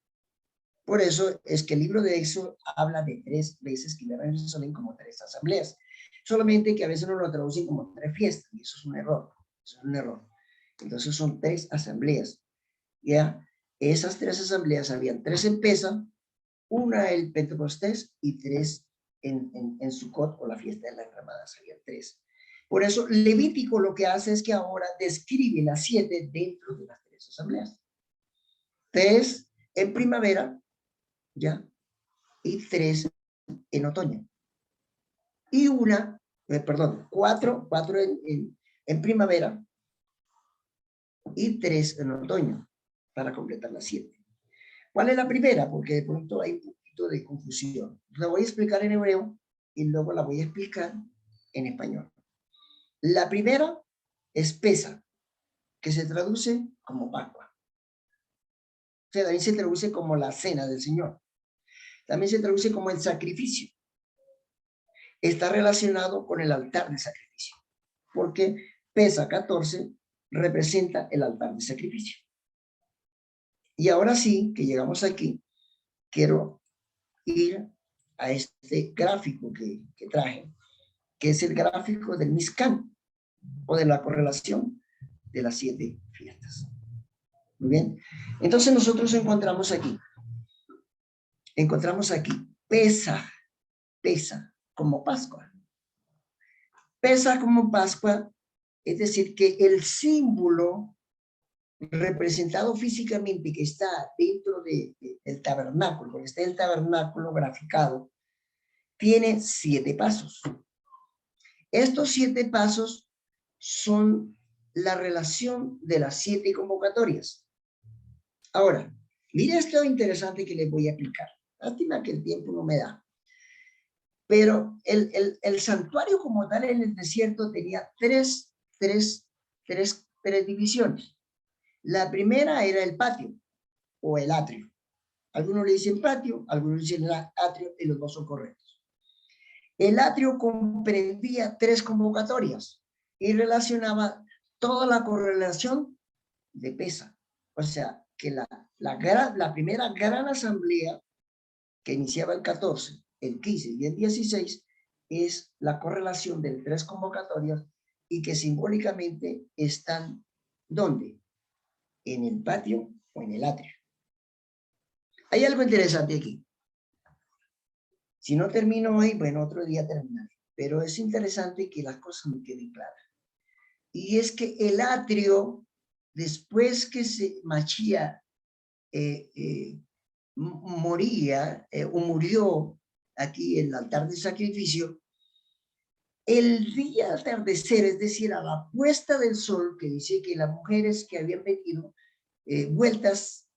Speaker 1: Por eso es que el libro de Éxodo habla de 3 veces que iban a Jerusalén como 3 asambleas. Solamente que a veces no lo traducen como 3 fiestas, y eso es un error. Eso es un error. Entonces son 3 asambleas. ¿Ya? Esas 3 asambleas habían 3 en Pesa, una el Pentecostés y 3 en Sukkot, o la fiesta de las Ramadas, había 3. Por eso Levítico lo que hace es que ahora describe las 7 dentro de las 3 asambleas. 3 en primavera, ¿ya? Y 3 en otoño. Y 4 en primavera y 3 en otoño, para completar las 7. ¿Cuál es la primera? Porque de pronto hay un poquito de confusión. La voy a explicar en hebreo y luego la voy a explicar en español. La primera es Pesa, que se traduce como Pascua. O sea, también se traduce como la cena del Señor. También se traduce como el sacrificio. Está relacionado con el altar de sacrificio, porque Pesa 14 representa el altar de sacrificio. Y ahora sí, que llegamos aquí, quiero ir a este gráfico que traje, que es el gráfico del Mishkan, o de la correlación de las 7 fiestas. Muy bien. Entonces nosotros encontramos aquí Pesa como Pascua. Pesa como Pascua, es decir, que el símbolo representado físicamente que está dentro del tabernáculo, porque está el tabernáculo graficado, tiene 7 pasos. Estos 7 pasos son la relación de las 7 convocatorias. Ahora, mire esto interesante que les voy a explicar. Lástima que el tiempo no me da. Pero el santuario como tal en el desierto tenía tres divisiones. La primera era el patio o el atrio. Algunos le dicen patio, algunos le dicen atrio, y los dos son correctos. El atrio comprendía 3 convocatorias y relacionaba toda la correlación de Pesa. O sea, que la primera gran asamblea que iniciaba el 14, el 15 y el 16 es la correlación de 3 convocatorias y que simbólicamente están, ¿dónde? En el patio o en el atrio. Hay algo interesante aquí. Si no termino hoy, bueno, otro día terminaré. Pero es interesante que las cosas me queden claras. Y es que el atrio, después que Machía moría o murió aquí en el altar de sacrificio, el día de atardecer, es decir, a la puesta del sol, que dice que las mujeres que habían venido vueltas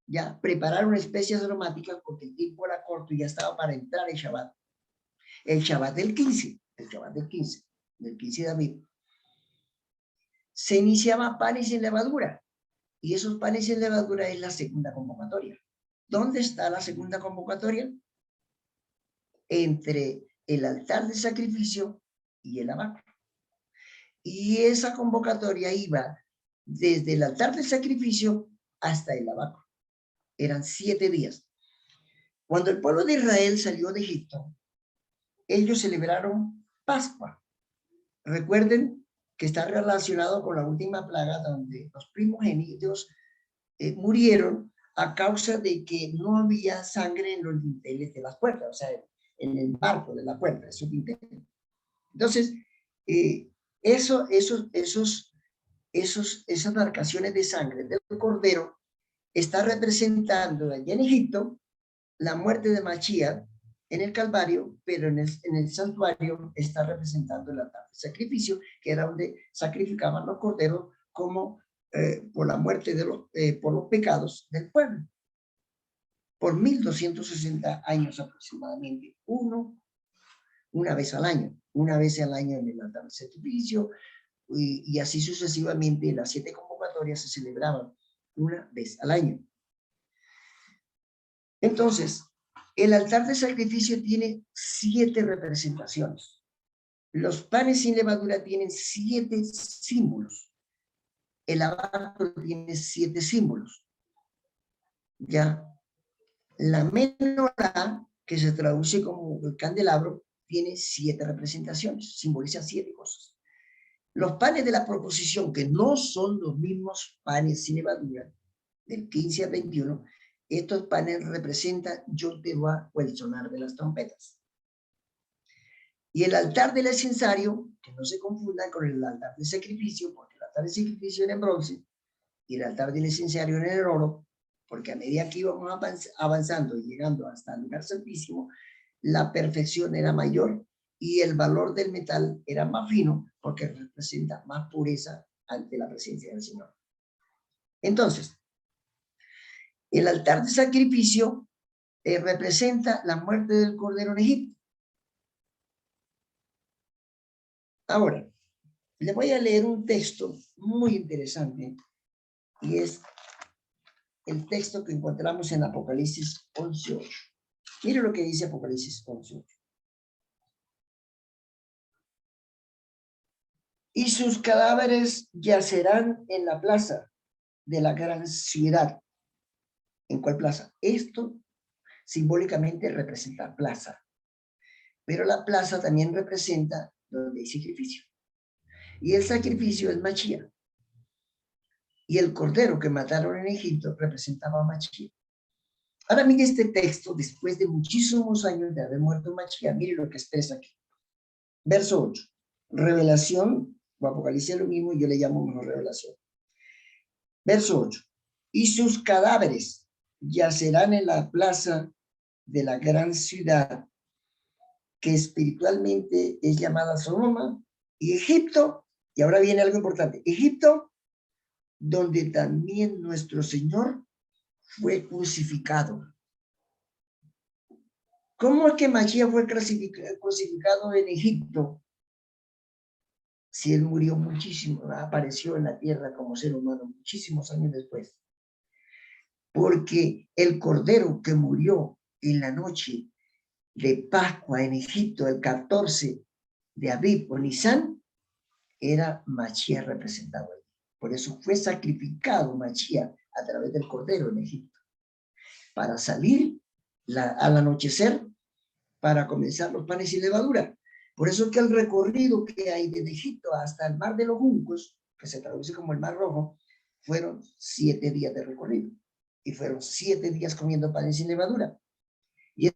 Speaker 1: ya prepararon especias aromáticas porque el tiempo era corto y ya estaba para entrar el Shabbat. El Shabbat del 15, del 15 de abril. Se iniciaba panes sin levadura y esos panes sin levadura es la segunda convocatoria. ¿Dónde está la segunda convocatoria? Entre el altar de sacrificio y el lavacro. Y esa convocatoria iba desde el altar de sacrificio hasta el lavacro. Eran 7 días. Cuando el pueblo de Israel salió de Egipto, ellos celebraron Pascua. Recuerden que está relacionado con la última plaga donde los primogénitos murieron a causa de que no había sangre en los dinteles de las puertas, o sea, en el marco de la puerta, esos dinteles. Entonces, esas marcaciones de sangre del cordero está representando allá en Egipto la muerte de Machía en el Calvario, pero en el santuario está representando el altar de sacrificio, que era donde sacrificaban los corderos como por la muerte por los pecados del pueblo. Por 1260 años aproximadamente, una vez al año en el altar de sacrificio, y así sucesivamente. Las 7 convocatorias se celebraban una vez al año. Entonces, el altar de sacrificio tiene 7 representaciones. Los panes sin levadura tienen 7 símbolos. El lavacro tiene 7 símbolos. Ya, la menorá, que se traduce como el candelabro, tiene 7 representaciones, simboliza 7 cosas. Los panes de la proposición, que no son los mismos panes sin levadura, del 15 al 21, estos panes representan Yom Teruah o el sonar de las trompetas. Y el altar del incensario, que no se confunda con el altar de sacrificio, porque el altar de sacrificio era en bronce y el altar del incensario era en oro, porque a medida que íbamos avanzando y llegando hasta el lugar santísimo, la perfección era mayor y el valor del metal era más fino porque representa más pureza ante la presencia del Señor. Entonces, el altar de sacrificio representa la muerte del cordero en Egipto. Ahora, les voy a leer un texto muy interesante y es el texto que encontramos en Apocalipsis 11:8. Mire lo que dice Apocalipsis 11:8. Y sus cadáveres yacerán en la plaza de la gran ciudad. ¿En cuál plaza? Esto simbólicamente representa plaza, pero la plaza también representa donde hay sacrificio. Y el sacrificio es Machía. Y el cordero que mataron en Egipto representaba a Machía. Ahora mire este texto, después de muchísimos años de haber muerto Machía, mire lo que expresa aquí. Verso 8. Revelación, o Apocalipsis es lo mismo, yo le llamo mejor revelación. Verso 8. Y sus cadáveres yacerán en la plaza de la gran ciudad, que espiritualmente es llamada Sodoma, y Egipto, y ahora viene algo importante, Egipto, donde también nuestro Señor fue crucificado. ¿Cómo es que Mashiach fue crucificado en Egipto? Si él murió muchísimo, apareció en la tierra como ser humano muchísimos años después. Porque el cordero que murió en la noche de Pascua en Egipto, el 14 de Abib o Nisan, era Mashiach representado ahí. Por eso fue sacrificado Mashiach a través del cordero en Egipto, para salir al anochecer, para comenzar los panes y levadura. Por eso que el recorrido que hay desde Egipto hasta el mar de los juncos, que se traduce como el mar rojo, fueron 7 días de recorrido. Y fueron 7 días comiendo panes y levadura. Y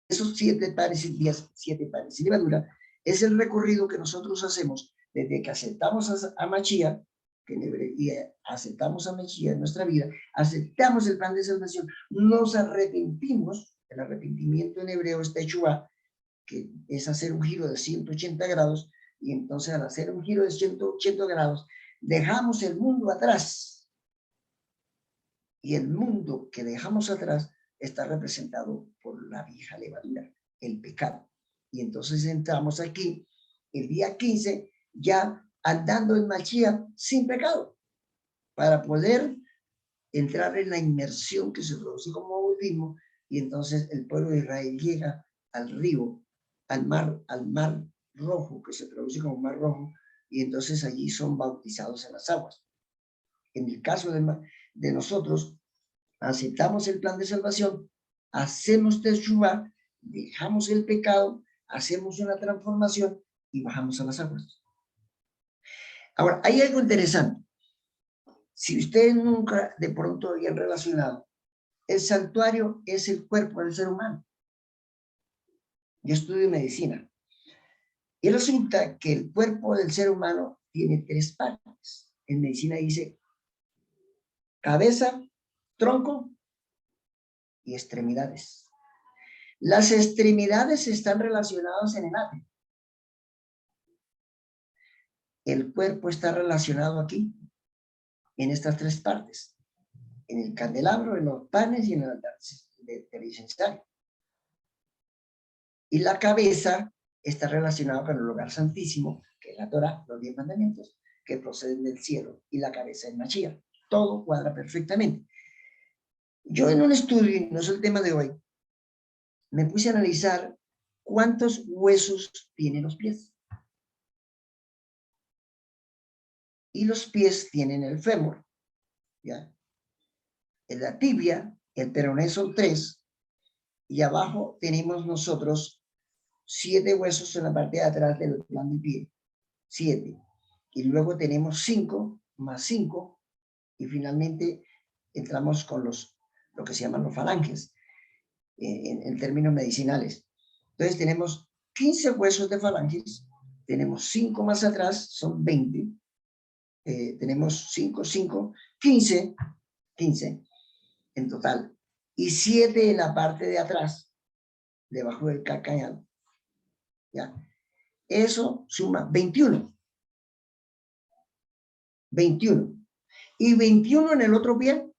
Speaker 1: esos 7 panes y levadura es el recorrido que nosotros hacemos desde que aceptamos a Mashiach, y aceptamos a Mashiach en nuestra vida, aceptamos el plan de salvación, nos arrepentimos. El arrepentimiento en hebreo es teshuvá, que es hacer un giro de 180 grados, y entonces al hacer un giro de 180 grados, dejamos el mundo atrás, y el mundo que dejamos atrás está representado por la vieja levadura, el pecado. Y entonces entramos aquí, el día 15, ya andando en Mashiach sin pecado, para poder entrar en la inmersión que se produce como bautismo, y entonces el pueblo de Israel llega al río, al mar rojo, que se traduce como mar rojo, y entonces allí son bautizados en las aguas. En el caso de nosotros, aceptamos el plan de salvación, hacemos teshuvá, dejamos el pecado, hacemos una transformación y bajamos a las aguas. Ahora, hay algo interesante. Si ustedes nunca de pronto habían relacionado, el santuario es el cuerpo del ser humano. Yo estudio medicina. Y resulta que el cuerpo del ser humano tiene 3 partes. En medicina dice cabeza, tronco y extremidades. Las extremidades están relacionadas en el atrio. El cuerpo está relacionado aquí, en estas 3 partes. En el candelabro, en los panes y en el altar del incensario. Y la cabeza está relacionada con el lugar santísimo, que es la Torá, los 10 mandamientos, que proceden del cielo, y la cabeza es Mashiach. Todo cuadra perfectamente. Yo en un estudio, y no es el tema de hoy, me puse a analizar cuántos huesos tienen los pies. Y los pies tienen el fémur, ¿ya? En la tibia, el peroné son 3, y abajo tenemos nosotros 7 huesos en la parte de atrás del plan del pie. 7. Y luego tenemos 5 más 5, y finalmente entramos con lo que se llaman los falanges, en términos medicinales. Entonces tenemos 15 huesos de falanges, tenemos 5 más atrás, son 20, tenemos 5, 15 en total, y 7 en la parte de atrás, debajo del calcañal. ¿Ya? Eso suma 21. Y 21 en el otro pie.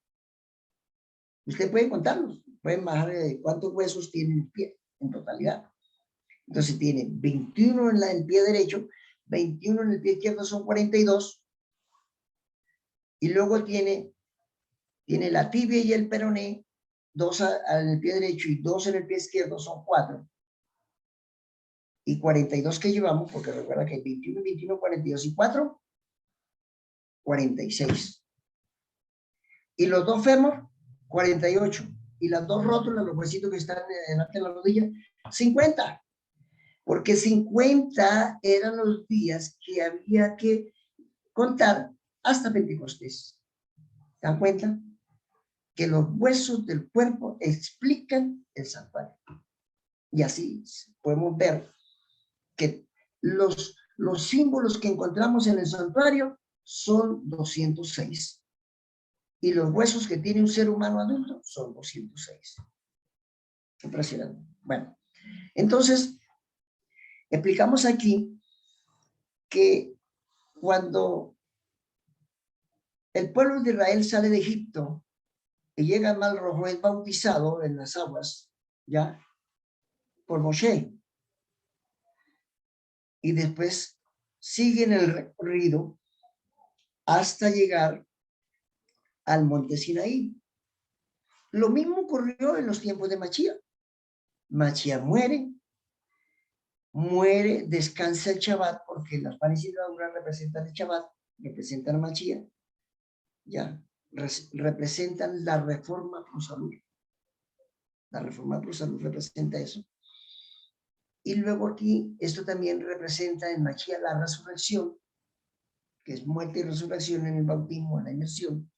Speaker 1: Usted puede contarlos, pueden bajar cuántos huesos tiene el pie en totalidad. Entonces tiene 21 en el pie derecho, 21 en el pie izquierdo, son 42. Y luego tiene la tibia y el peroné, 2 en el pie derecho y 2 en el pie izquierdo, son 4. Y 42 que llevamos, porque recuerda que hay 21, 21, 42 y 4, 46. Y los 2 fémur, 48. Y las 2 rótulas, los huesitos que están delante de la rodilla, 50. Porque 50 eran los días que había que contar hasta Pentecostés. ¿Se dan cuenta? Que los huesos del cuerpo explican el santuario. Y así podemos ver que los símbolos que encontramos en el santuario son 206. Y los huesos que tiene un ser humano adulto son 206. Impresionante. Bueno, entonces, explicamos aquí que cuando el pueblo de Israel sale de Egipto, y llega al Mar Rojo, es bautizado en las aguas, ya, por Moshe. Y después siguen el recorrido hasta llegar al monte Sinaí. Lo mismo ocurrió en los tiempos de Mashiach. Mashiach muere, descansa el Shabbat, porque las panes y levaduras representan el Shabbat, representan a Mashiach, ya, representan la reforma por salud. La reforma por salud representa eso. Y luego aquí, esto también representa en Mashiach la resurrección, que es muerte y resurrección en el bautismo, en la inmersión.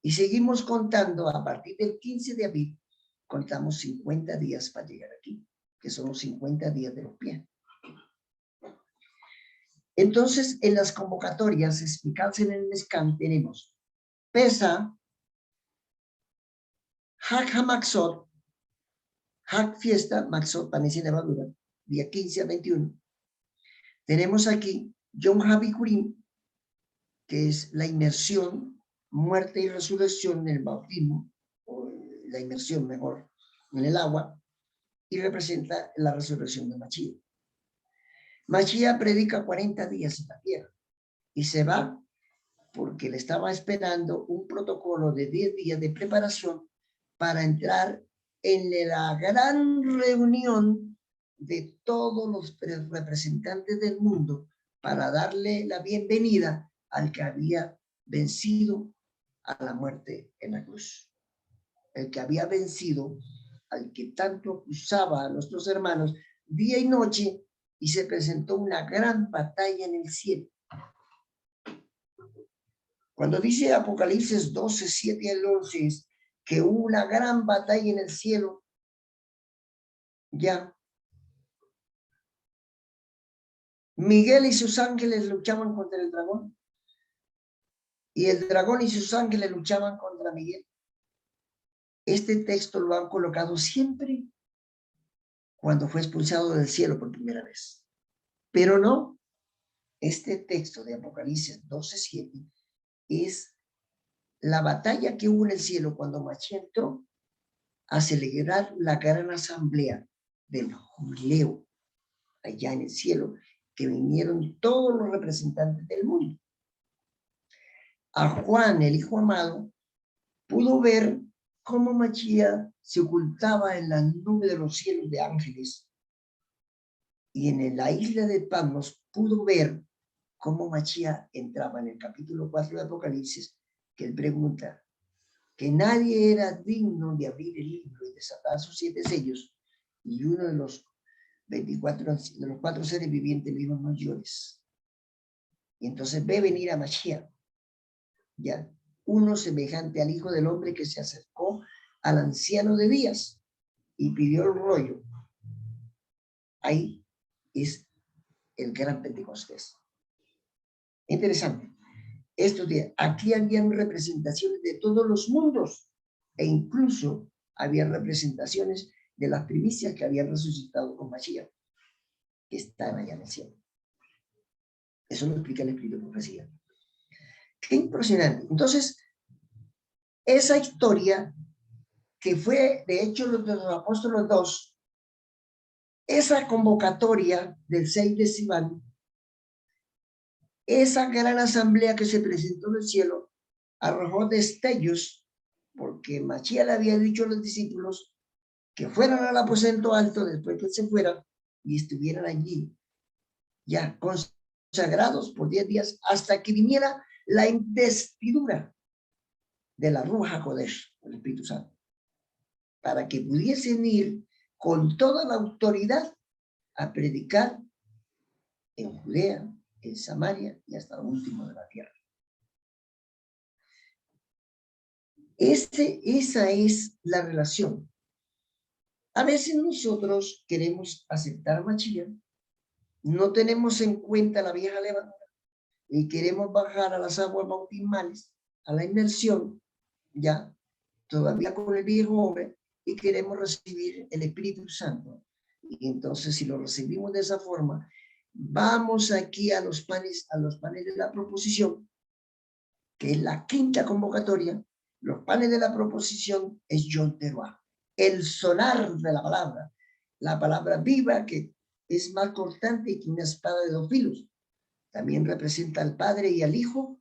Speaker 1: Y seguimos contando a partir del 15 de abril, contamos 50 días para llegar aquí, que son los 50 días de los pies. Entonces, en las convocatorias explicadas en el SCAN tenemos Pesa, Hag HaMaxot, Hag Fiesta, Maxot, panes y levadura, día 15 a 21. Tenemos aquí Yom HaBikurim, que es la inmersión, muerte y resurrección en el bautismo, o la inmersión mejor, en el agua, y representa la resurrección de Mashiach. Mashiach predica 40 días en la tierra y se va porque le estaba esperando un protocolo de 10 días de preparación para entrar en la gran reunión de todos los representantes del mundo para darle la bienvenida al que había vencido a la muerte en la cruz. El que había vencido al que tanto acusaba a nuestros hermanos día y noche, y se presentó una gran batalla en el cielo. Cuando dice Apocalipsis 12, 7 al 11, es que hubo una gran batalla en el cielo, ya. Miguel y sus ángeles luchaban contra el dragón, y el dragón y sus ángeles luchaban contra Miguel. Este texto lo han colocado siempre cuando fue expulsado del cielo por primera vez. Pero no, este texto de Apocalipsis 12:7 es la batalla que hubo en el cielo cuando Mashiach entró a celebrar la gran asamblea del jubileo allá en el cielo, que vinieron todos los representantes del mundo. A Juan, el hijo amado, pudo ver cómo Mashiach se ocultaba en la nube de los cielos de ángeles, y en la isla de Patmos pudo ver cómo Mashiach entraba en el capítulo 4 de Apocalipsis, que él pregunta que nadie era digno de abrir el libro y desatar sus 7 sellos, y uno de los 4 seres vivientes le dijo: no llores. Y entonces ve venir a Mashiach, ya, uno semejante al Hijo del Hombre, que se acercó al anciano de días y pidió el rollo. Ahí es el gran Pentecostés. Interesante. Estos días, aquí habían representaciones de todos los mundos, e incluso había representaciones de las primicias que habían resucitado con Mashiach, que están allá en el cielo. Eso lo explica el Espíritu de Profecía. Qué impresionante. Entonces, esa historia que fue, de hecho, los apóstoles 2, esa convocatoria del 6 de Sivan, esa gran asamblea que se presentó en el cielo, arrojó destellos, porque Mashiach le había dicho a los discípulos que fueran al aposento alto después que se fueran y estuvieran allí, ya consagrados por 10 días, hasta que viniera la investidura de la Ruach HaKodesh, el Espíritu Santo, para que pudiesen ir con toda la autoridad a predicar en Judea, en Samaria y hasta lo último de la tierra. Esa es la relación. A veces nosotros queremos aceptar Mashiach, no tenemos en cuenta la vieja levadura y queremos bajar a las aguas bautismales, a la inmersión, ya, todavía con el viejo hombre, y queremos recibir el Espíritu Santo. Y entonces, si lo recibimos de esa forma, vamos aquí a los panes de la proposición, que es la quinta convocatoria, Los panes de la proposición es Yom Teruah, el sonar de la palabra viva que es más cortante que una espada de 2 filos. También representa al Padre y al Hijo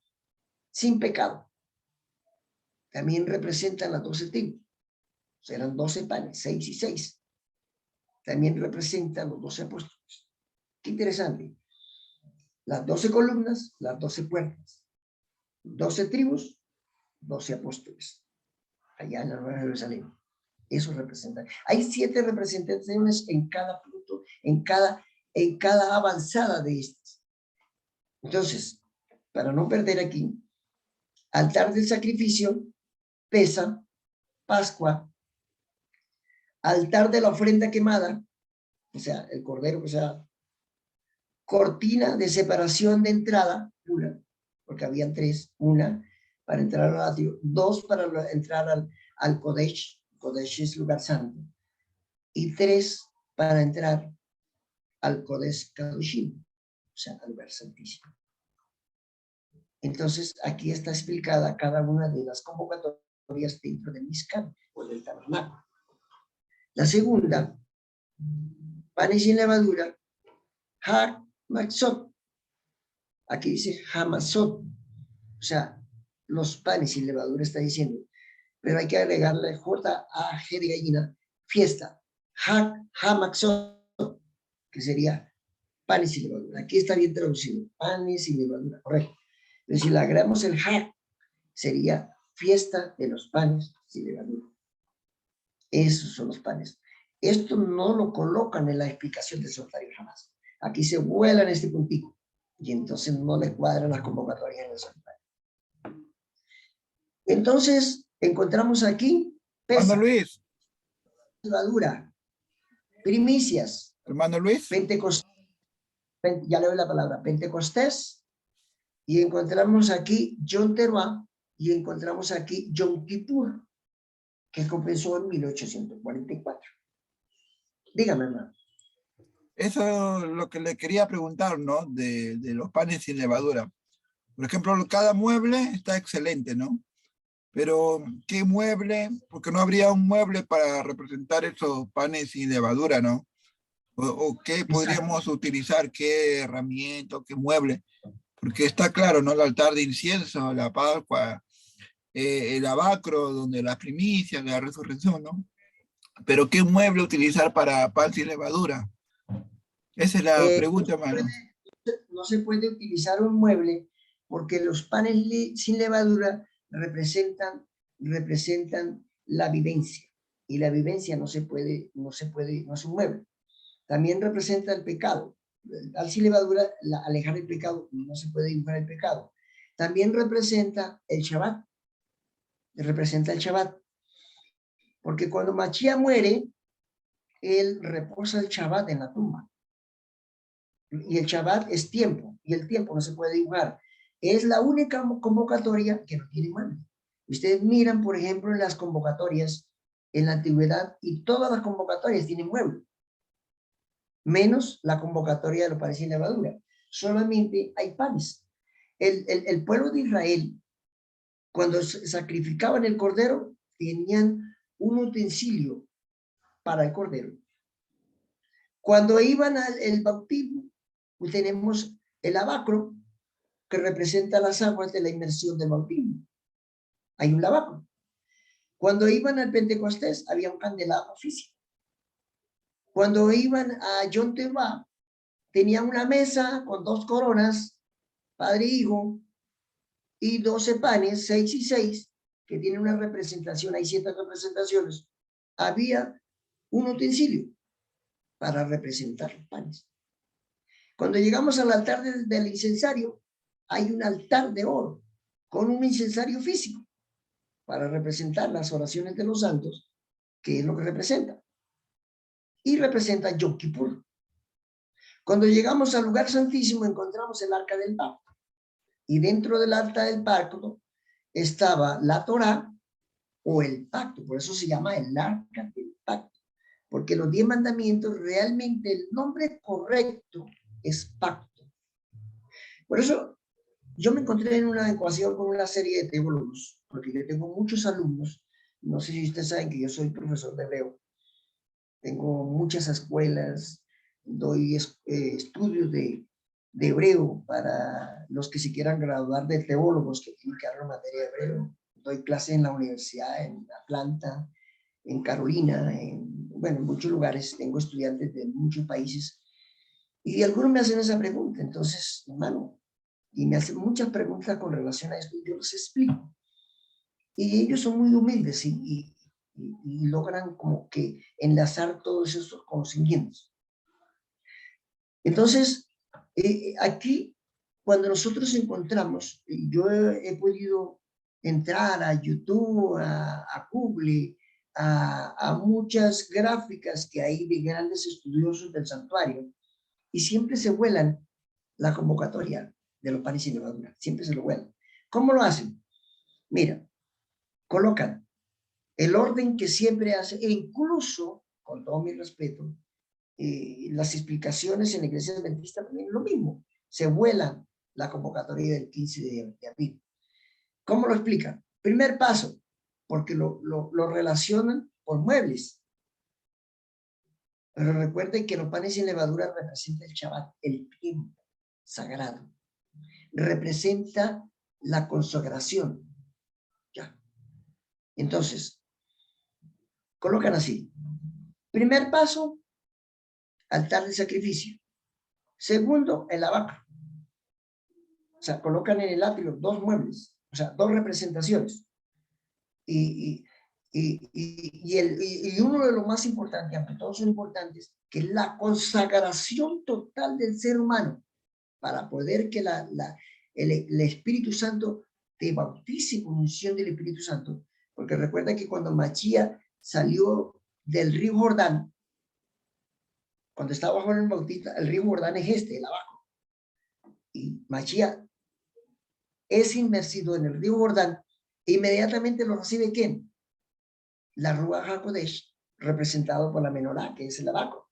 Speaker 1: sin pecado. También representan las 12 tribus. Serán 12 panes, 6 y 6. También representan los 12 apóstoles. Qué interesante. Las 12 columnas, las 12 puertas. 12 tribus, 12 apóstoles. Allá en la Nueva Jerusalén. Eso representa. Hay 7 representaciones en cada punto, en cada avanzada de estas. Entonces, para no perder aquí, altar del sacrificio, Pesa, Pascua, altar de la ofrenda quemada, o sea, el cordero, o sea, cortina de separación de entrada, una, porque habían 3, una para entrar al atrio, 2 para entrar al Kodesh, Kodesh es lugar santo, y 3 para entrar al Kodesh Kadoshim, o sea, al lugar santísimo. Entonces, aquí está explicada cada una de las convocatorias dentro del Mishkan o del tabernáculo. La segunda, panes sin levadura, Ha Matzot. Aquí dice Hamazot, o sea, los panes sin levadura está diciendo, pero hay que agregarle J-A-G de gallina, fiesta, Ha-Matzot, que sería panes sin levadura. Aquí está bien traducido, panes sin levadura, correcto. Pero si le agregamos el Ha, sería fiesta de los panes sin levadura. Esos son los panes. Esto no lo colocan en la explicación del soltario jamás. Aquí se vuela en este puntito y entonces no le cuadran las convocatorias en el soltario. Entonces, encontramos aquí
Speaker 3: Hermano Luis.
Speaker 1: Levadura, primicias.
Speaker 3: Hermano Luis.
Speaker 1: Pentecostés, ya le doy la palabra, Pentecostés, y encontramos aquí Yom Teruah, y encontramos aquí Yom Kippur, que comenzó en 1844. Dígame, hermano.
Speaker 3: Eso es lo que le quería preguntar, ¿no? De los panes sin levadura. Por ejemplo, cada mueble está excelente, ¿no? Pero, ¿qué mueble? Porque no habría un mueble para representar esos panes sin levadura, ¿no? O qué podríamos utilizar, qué herramienta, qué mueble. Porque está claro, ¿no? El altar de incienso, la Pascua, el abacro, donde las primicias, la resurrección, ¿no? Pero ¿qué mueble utilizar para pan sin levadura? Esa es la pregunta, hermano.
Speaker 1: No se puede utilizar un mueble porque los panes sin levadura representan la vivencia. Y la vivencia no es un mueble. También representa el pecado. Al sin levadura, alejar el pecado, no se puede dibujar el pecado. También representa el Shabbat. Porque cuando Mashiach muere, él reposa el Shabbat en la tumba. Y el Shabbat es tiempo, y el tiempo no se puede dibujar. Es la única convocatoria que no tiene mueble. Ustedes miran, por ejemplo, en las convocatorias en la antigüedad, y todas las convocatorias tienen mueble, menos la convocatoria de los panes sin levadura. Solamente hay panes. El pueblo de Israel, cuando sacrificaban el cordero, tenían un utensilio para el cordero. Cuando iban al bautismo, pues tenemos el abacro, que representa las aguas de la inmersión del bautismo. Hay un lavacro. Cuando iban al Pentecostés, había un candelabro físico. Cuando iban a Yom Teruah, tenían una mesa con 2 coronas, padre e hijo, y 12 panes, 6 y 6, que tienen una representación, hay 7 representaciones. Había un utensilio para representar los panes. Cuando llegamos al altar del incensario, hay un altar de oro con un incensario físico para representar las oraciones de los santos, que es lo que representa. Y representa Yom Kippur. Cuando llegamos al lugar santísimo, encontramos el arca del pacto. Y dentro del arca del pacto estaba la Torá o el pacto. Por eso se llama el arca del pacto. Porque los 10 mandamientos, realmente el nombre correcto es pacto. Por eso yo me encontré en una ecuación con una serie de teólogos porque yo tengo muchos alumnos. No sé si ustedes saben que yo soy profesor de hebreo. Tengo muchas escuelas, doy estudios de hebreo para los que se quieran graduar de teólogos que tienen que dar la materia de hebreo. Doy clases en la universidad, en Atlanta, en Carolina, bueno, en muchos lugares. Tengo estudiantes de muchos países. Y algunos me hacen esa pregunta. Entonces, hermano, y me hacen muchas preguntas con relación a esto y yo les explico. Y ellos son muy humildes y logran como que enlazar todos esos conocimientos. Entonces, aquí, cuando nosotros encontramos, yo he podido entrar a YouTube, a Google, a muchas gráficas que hay de grandes estudiosos del santuario, y siempre se vuelan la convocatoria de los panes y levadura, siempre se lo vuelan. ¿Cómo lo hacen? Mira, colocan el orden que siempre hace, e incluso, con todo mi respeto, las explicaciones en la Iglesia Adventista también es lo mismo, se vuelan la convocatoria del 15 de abril. ¿Cómo lo explican? Primer paso, porque lo relacionan por muebles. Pero recuerden que los panes sin levadura representan el Shabbat, el tiempo sagrado. Representa la consagración. Ya. Entonces, colocan así. Primer paso, altar de sacrificio. Segundo, el lavacro. O sea, colocan en el átrio dos muebles, o sea, dos representaciones. Y uno de los más importantes, aunque todos son importantes, que es la consagración total del ser humano para poder que el Espíritu Santo te bautice con unción del Espíritu Santo. Porque recuerda que cuando Mashiach salió del río Jordán, cuando estaba bajo el Bautista, el río Jordán es el abajo. Y Mashiach es inmersido en el río Jordán e inmediatamente lo recibe ¿quién? La Ruach HaKodesh, representado por la menorá, que es el abaco.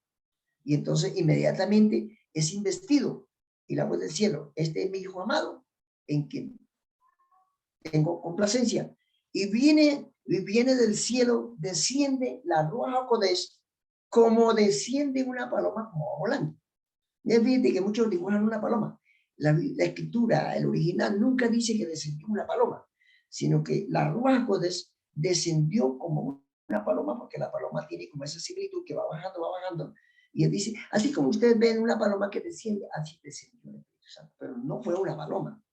Speaker 1: Y entonces inmediatamente es investido. Y la voz del cielo, este es mi hijo amado, en quien tengo complacencia. Y viene del cielo, desciende la Ruach HaKodesh, como desciende una paloma como volando. Ya fíjate que muchos dibujan una paloma. La escritura, el original, nunca dice que descendió una paloma, sino que la Ruach HaKodesh descendió como una paloma, porque la paloma tiene como esa similitud que va bajando. Y él dice, así como ustedes ven una paloma que desciende, así descendió el Espíritu Santo, pero no fue una paloma.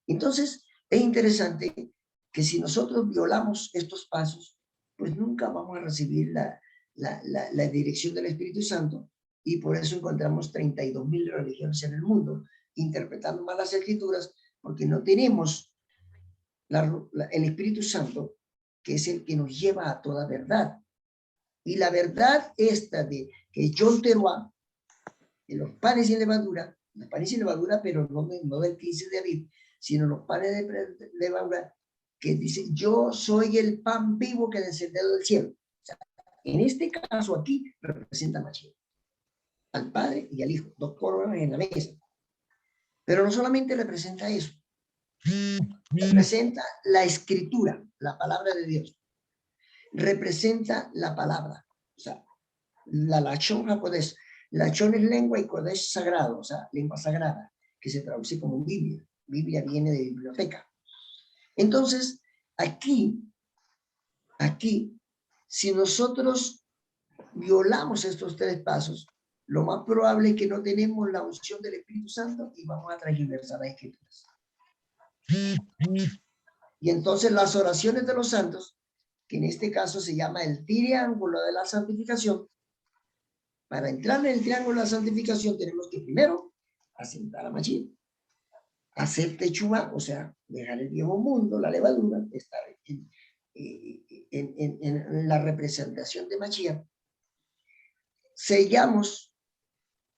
Speaker 1: Entonces, es interesante que si nosotros violamos estos pasos, pues nunca vamos a recibir la dirección del Espíritu Santo, y por eso encontramos 32,000 religiones en el mundo, interpretando mal las Escrituras, porque no tenemos el Espíritu Santo, que es el que nos lleva a toda verdad. Y la verdad esta de que Yom Teruah, de los panes sin levadura, pero no del 15 de abril, sino los panes de levadura, que dice, yo soy el pan vivo que descendió del cielo. O sea, en este caso aquí representa a Mashiach, al Padre y al Hijo, dos coronas en la mesa. Pero no solamente representa eso, representa la escritura, la palabra de Dios. Representa la palabra, o sea, la Lashon HaKodesh. Lashon es lengua y Kodesh sagrado, o sea, lengua sagrada, que se traduce como Biblia. Biblia viene de biblioteca. Entonces, aquí, si nosotros violamos estos tres pasos, lo más probable es que no tenemos la unción del Espíritu Santo y vamos a transgiversar las Escrituras. Y entonces las oraciones de los santos, que en este caso se llama el triángulo de la santificación, para entrar en el triángulo de la santificación tenemos que primero asentar a Mashiach, hacer techubá, o sea, dejar el viejo mundo, la levadura, estar en la representación de Mashiach. Sellamos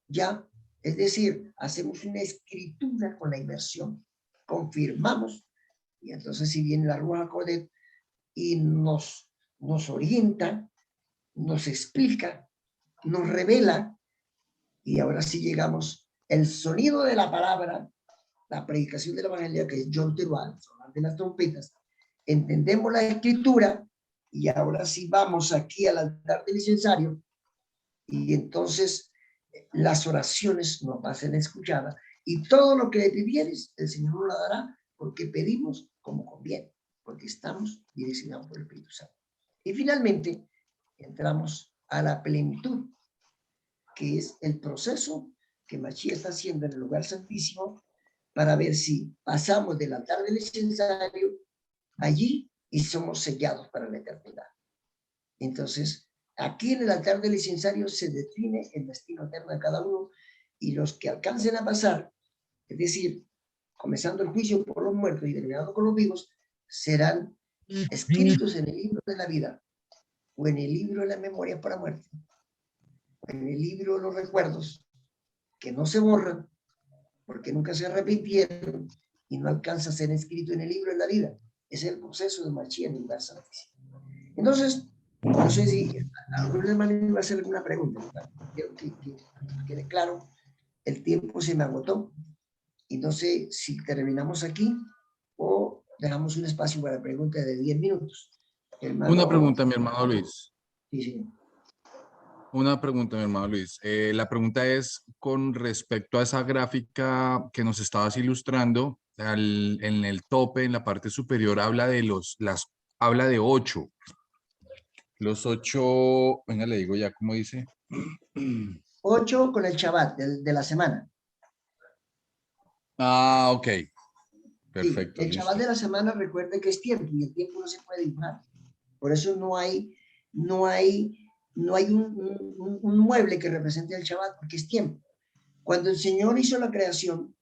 Speaker 1: ya, es decir, hacemos una escritura con la inmersión, confirmamos, y entonces si viene la Ruach HaKodesh y nos orienta, nos explica, nos revela, y ahora sí llegamos, el sonido de la palabra la predicación del evangelio, que es John Teruel, sonar de las trompetas, entendemos la escritura, y ahora sí vamos aquí al altar del incensario, y entonces las oraciones nos van a ser escuchadas, y todo lo que le pidieres, el Señor nos lo dará, porque pedimos como conviene, porque estamos direccionados por el Espíritu Santo. Y finalmente, entramos a la plenitud, que es el proceso que Mashiach está haciendo en el lugar santísimo, para ver si pasamos del altar del incensario allí y somos sellados para la eternidad. Entonces, aquí en el altar del incensario se define el destino eterno de cada uno, y los que alcancen a pasar, es decir, comenzando el juicio por los muertos y terminando con los vivos, serán escritos en el libro de la vida, o en el libro de la memoria para muerte, o en el libro de los recuerdos, que no se borran, porque nunca se arrepintieron, y no alcanza a ser escrito en el libro de la vida. Ese es el proceso de Mashiach en el lugar santísimo. Entonces, no sé si algún hermano iba a hacer alguna pregunta. Quiero que quede claro, el tiempo se me agotó, y no sé si terminamos aquí o dejamos un espacio para preguntas de 10 minutos. Hermano,
Speaker 2: Una pregunta, mi hermano Luis.
Speaker 1: Sí, sí.
Speaker 2: Una pregunta, mi hermano Luis. La pregunta es con respecto a esa gráfica que nos estabas ilustrando, en el tope, en la parte superior, habla de habla de 8. Los 8, venga, le digo ya cómo dice.
Speaker 1: 8 con el Shabbat de la semana.
Speaker 2: Ah, ok. Perfecto,
Speaker 1: Sí, el
Speaker 2: listo.
Speaker 1: Shabbat de la semana, recuerde que es tiempo, y el tiempo no se puede dibujar. Por eso no hay un mueble que represente el Shabbat, porque es tiempo. Cuando el Señor hizo la creación,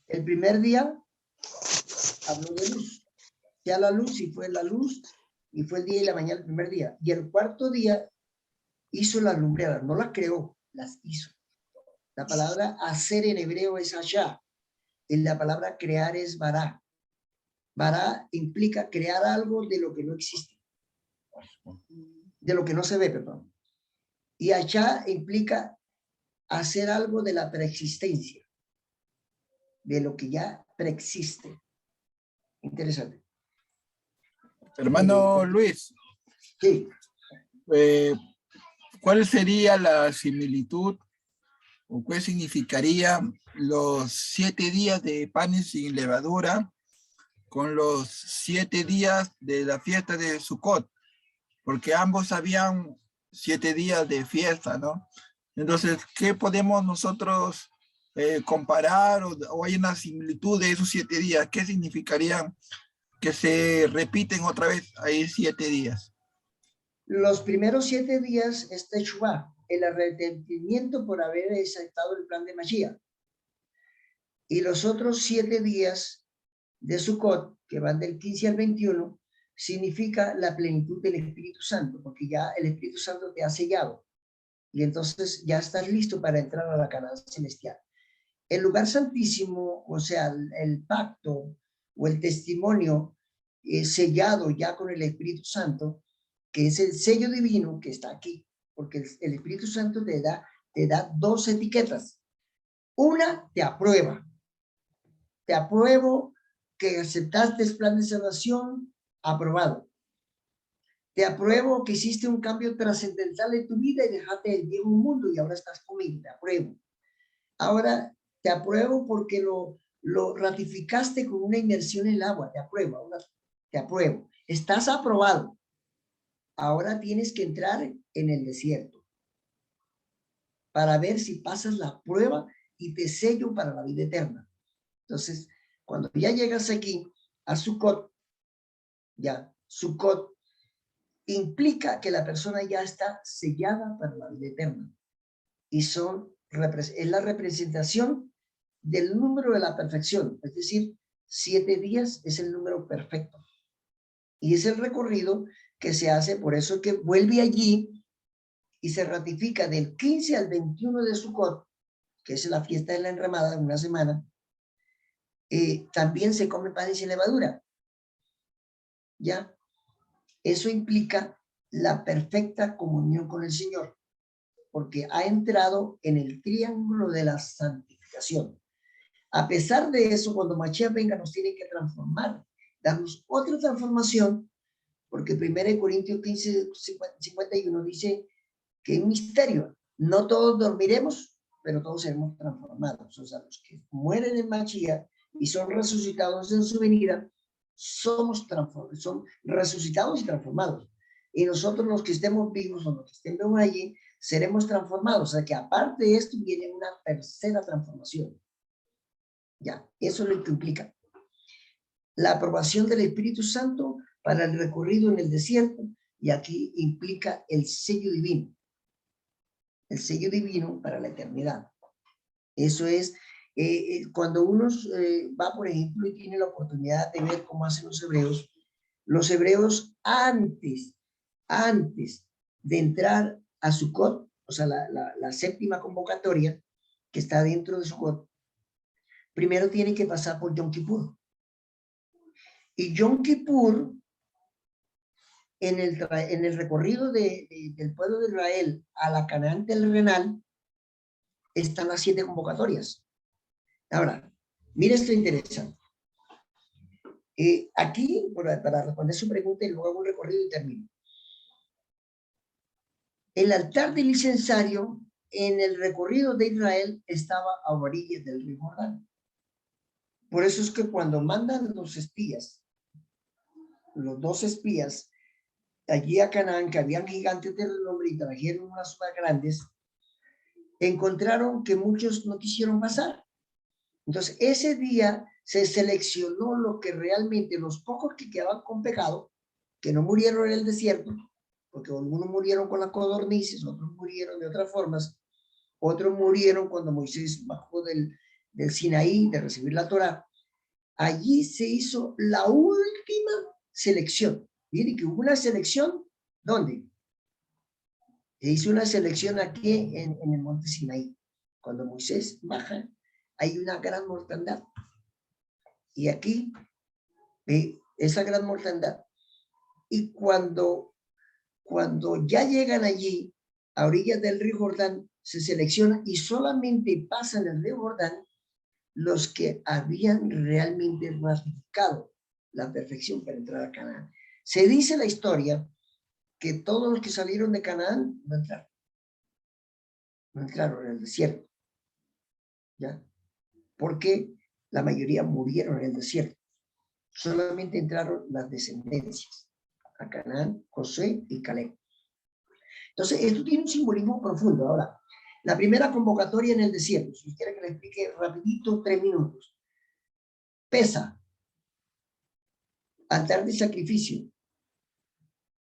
Speaker 1: el primer día habló de luz. Ya la luz, y fue la luz, y fue el día y la mañana el primer día. Y el cuarto día hizo las lumbreras, no las creó, las hizo. La palabra hacer en hebreo es hashá, y la palabra crear es bará. Bará implica crear algo de lo que no existe, de lo que no se ve, perdón. Y hashá implica hacer algo de la preexistencia, de lo que ya preexiste. Interesante.
Speaker 3: Hermano Luis,
Speaker 1: Sí.
Speaker 3: ¿Cuál sería la similitud o qué significaría los 7 días de panes sin levadura con los 7 días de la fiesta de Sukkot? Porque ambos habían 7 días de fiesta, ¿no? Entonces, ¿qué podemos nosotros comparar, o hay una similitud de esos 7 días? ¿Qué significarían que se repiten otra vez ahí 7 días?
Speaker 1: Los primeros 7 días es Teshuvah, el arrepentimiento por haber aceptado el plan de Mashiach. Y los otros 7 días de Sukkot, que van del 15 al 21, significa la plenitud del Espíritu Santo, porque ya el Espíritu Santo te ha sellado, y entonces ya estás listo para entrar a la Canaán celestial. El lugar santísimo, o sea, el pacto o el testimonio sellado ya con el Espíritu Santo, que es el sello divino que está aquí, porque el Espíritu Santo te da 2 etiquetas. Una, te aprueba. Te apruebo que aceptaste el plan de salvación, aprobado. Te apruebo que hiciste un cambio trascendental en tu vida y dejaste el viejo mundo y ahora estás conmigo, te apruebo. Ahora te apruebo porque lo ratificaste con una inmersión en el agua, te apruebo, ahora te apruebo. Estás aprobado. Ahora tienes que entrar en el desierto para ver si pasas la prueba y te sello para la vida eterna. Entonces, cuando ya llegas aquí a Sukkot, ya, Sukkot implica que la persona ya está sellada para la vida eterna. Y es la representación del número de la perfección. Es decir, 7 días es el número perfecto. Y es el recorrido que se hace, por eso que vuelve allí y se ratifica del 15 al 21 de Sukkot, que es la fiesta de la enramada, una semana. También se come pan sin levadura. ¿Ya? Eso implica la perfecta comunión con el Señor, porque ha entrado en el triángulo de la santificación. A pesar de eso, cuando Mashiach venga, nos tiene que transformar, darnos otra transformación, porque 1 Corintios 15, 51 dice que es un misterio. No todos dormiremos, pero todos seremos transformados. O sea, los que mueren en Mashiach y son resucitados en su venida, somos resucitados y transformados. Y nosotros los que estemos vivos o los que estemos allí, seremos transformados. O sea que aparte de esto viene una tercera transformación. Ya, eso es lo que implica. La aprobación del Espíritu Santo para el recorrido en el desierto, y aquí implica el sello divino. El sello divino para la eternidad. Eso es, cuando uno va, por ejemplo, y tiene la oportunidad de ver cómo hacen los hebreos antes de entrar a Sukkot, o sea, la séptima convocatoria que está dentro de Sukkot, primero tienen que pasar por Yom Kippur. Y Yom Kippur, en el recorrido del pueblo de Israel a la Canaán terrenal, están las 7 convocatorias. Ahora, mire esto interesante. Aquí, para responder su pregunta, y luego hago un recorrido y termino. El altar del incensario en el recorrido de Israel estaba a orillas del río Jordán. Por eso es que cuando mandan los dos espías, allí a Canaán, que habían gigantes de renombre y trajeron unas más grandes, encontraron que muchos no quisieron pasar. Entonces, ese día se seleccionó lo que realmente, los pocos que quedaban con pecado, que no murieron en el desierto, porque algunos murieron con las codornices, otros murieron de otras formas, otros murieron cuando Moisés bajó del Sinaí de recibir la Torá. Allí se hizo la última selección. Miren que hubo una selección, ¿dónde? Se hizo una selección aquí en el monte Sinaí. Cuando Moisés baja, hay una gran mortandad. Y aquí, esa gran mortandad. Y cuando ya llegan allí, a orillas del río Jordán, se selecciona y solamente pasan el río Jordán los que habían realmente ratificado la perfección para entrar a Canaán. Se dice la historia que todos los que salieron de Canaán no entraron. No entraron en el desierto. ¿Ya? Porque la mayoría murieron en el desierto. Solamente entraron las descendencias, a Canaán, José y Caleb. Entonces, esto tiene un simbolismo profundo. Ahora, la primera convocatoria en el desierto, si quiere que le explique rapidito, 3 minutos. Pesa, altar de sacrificio,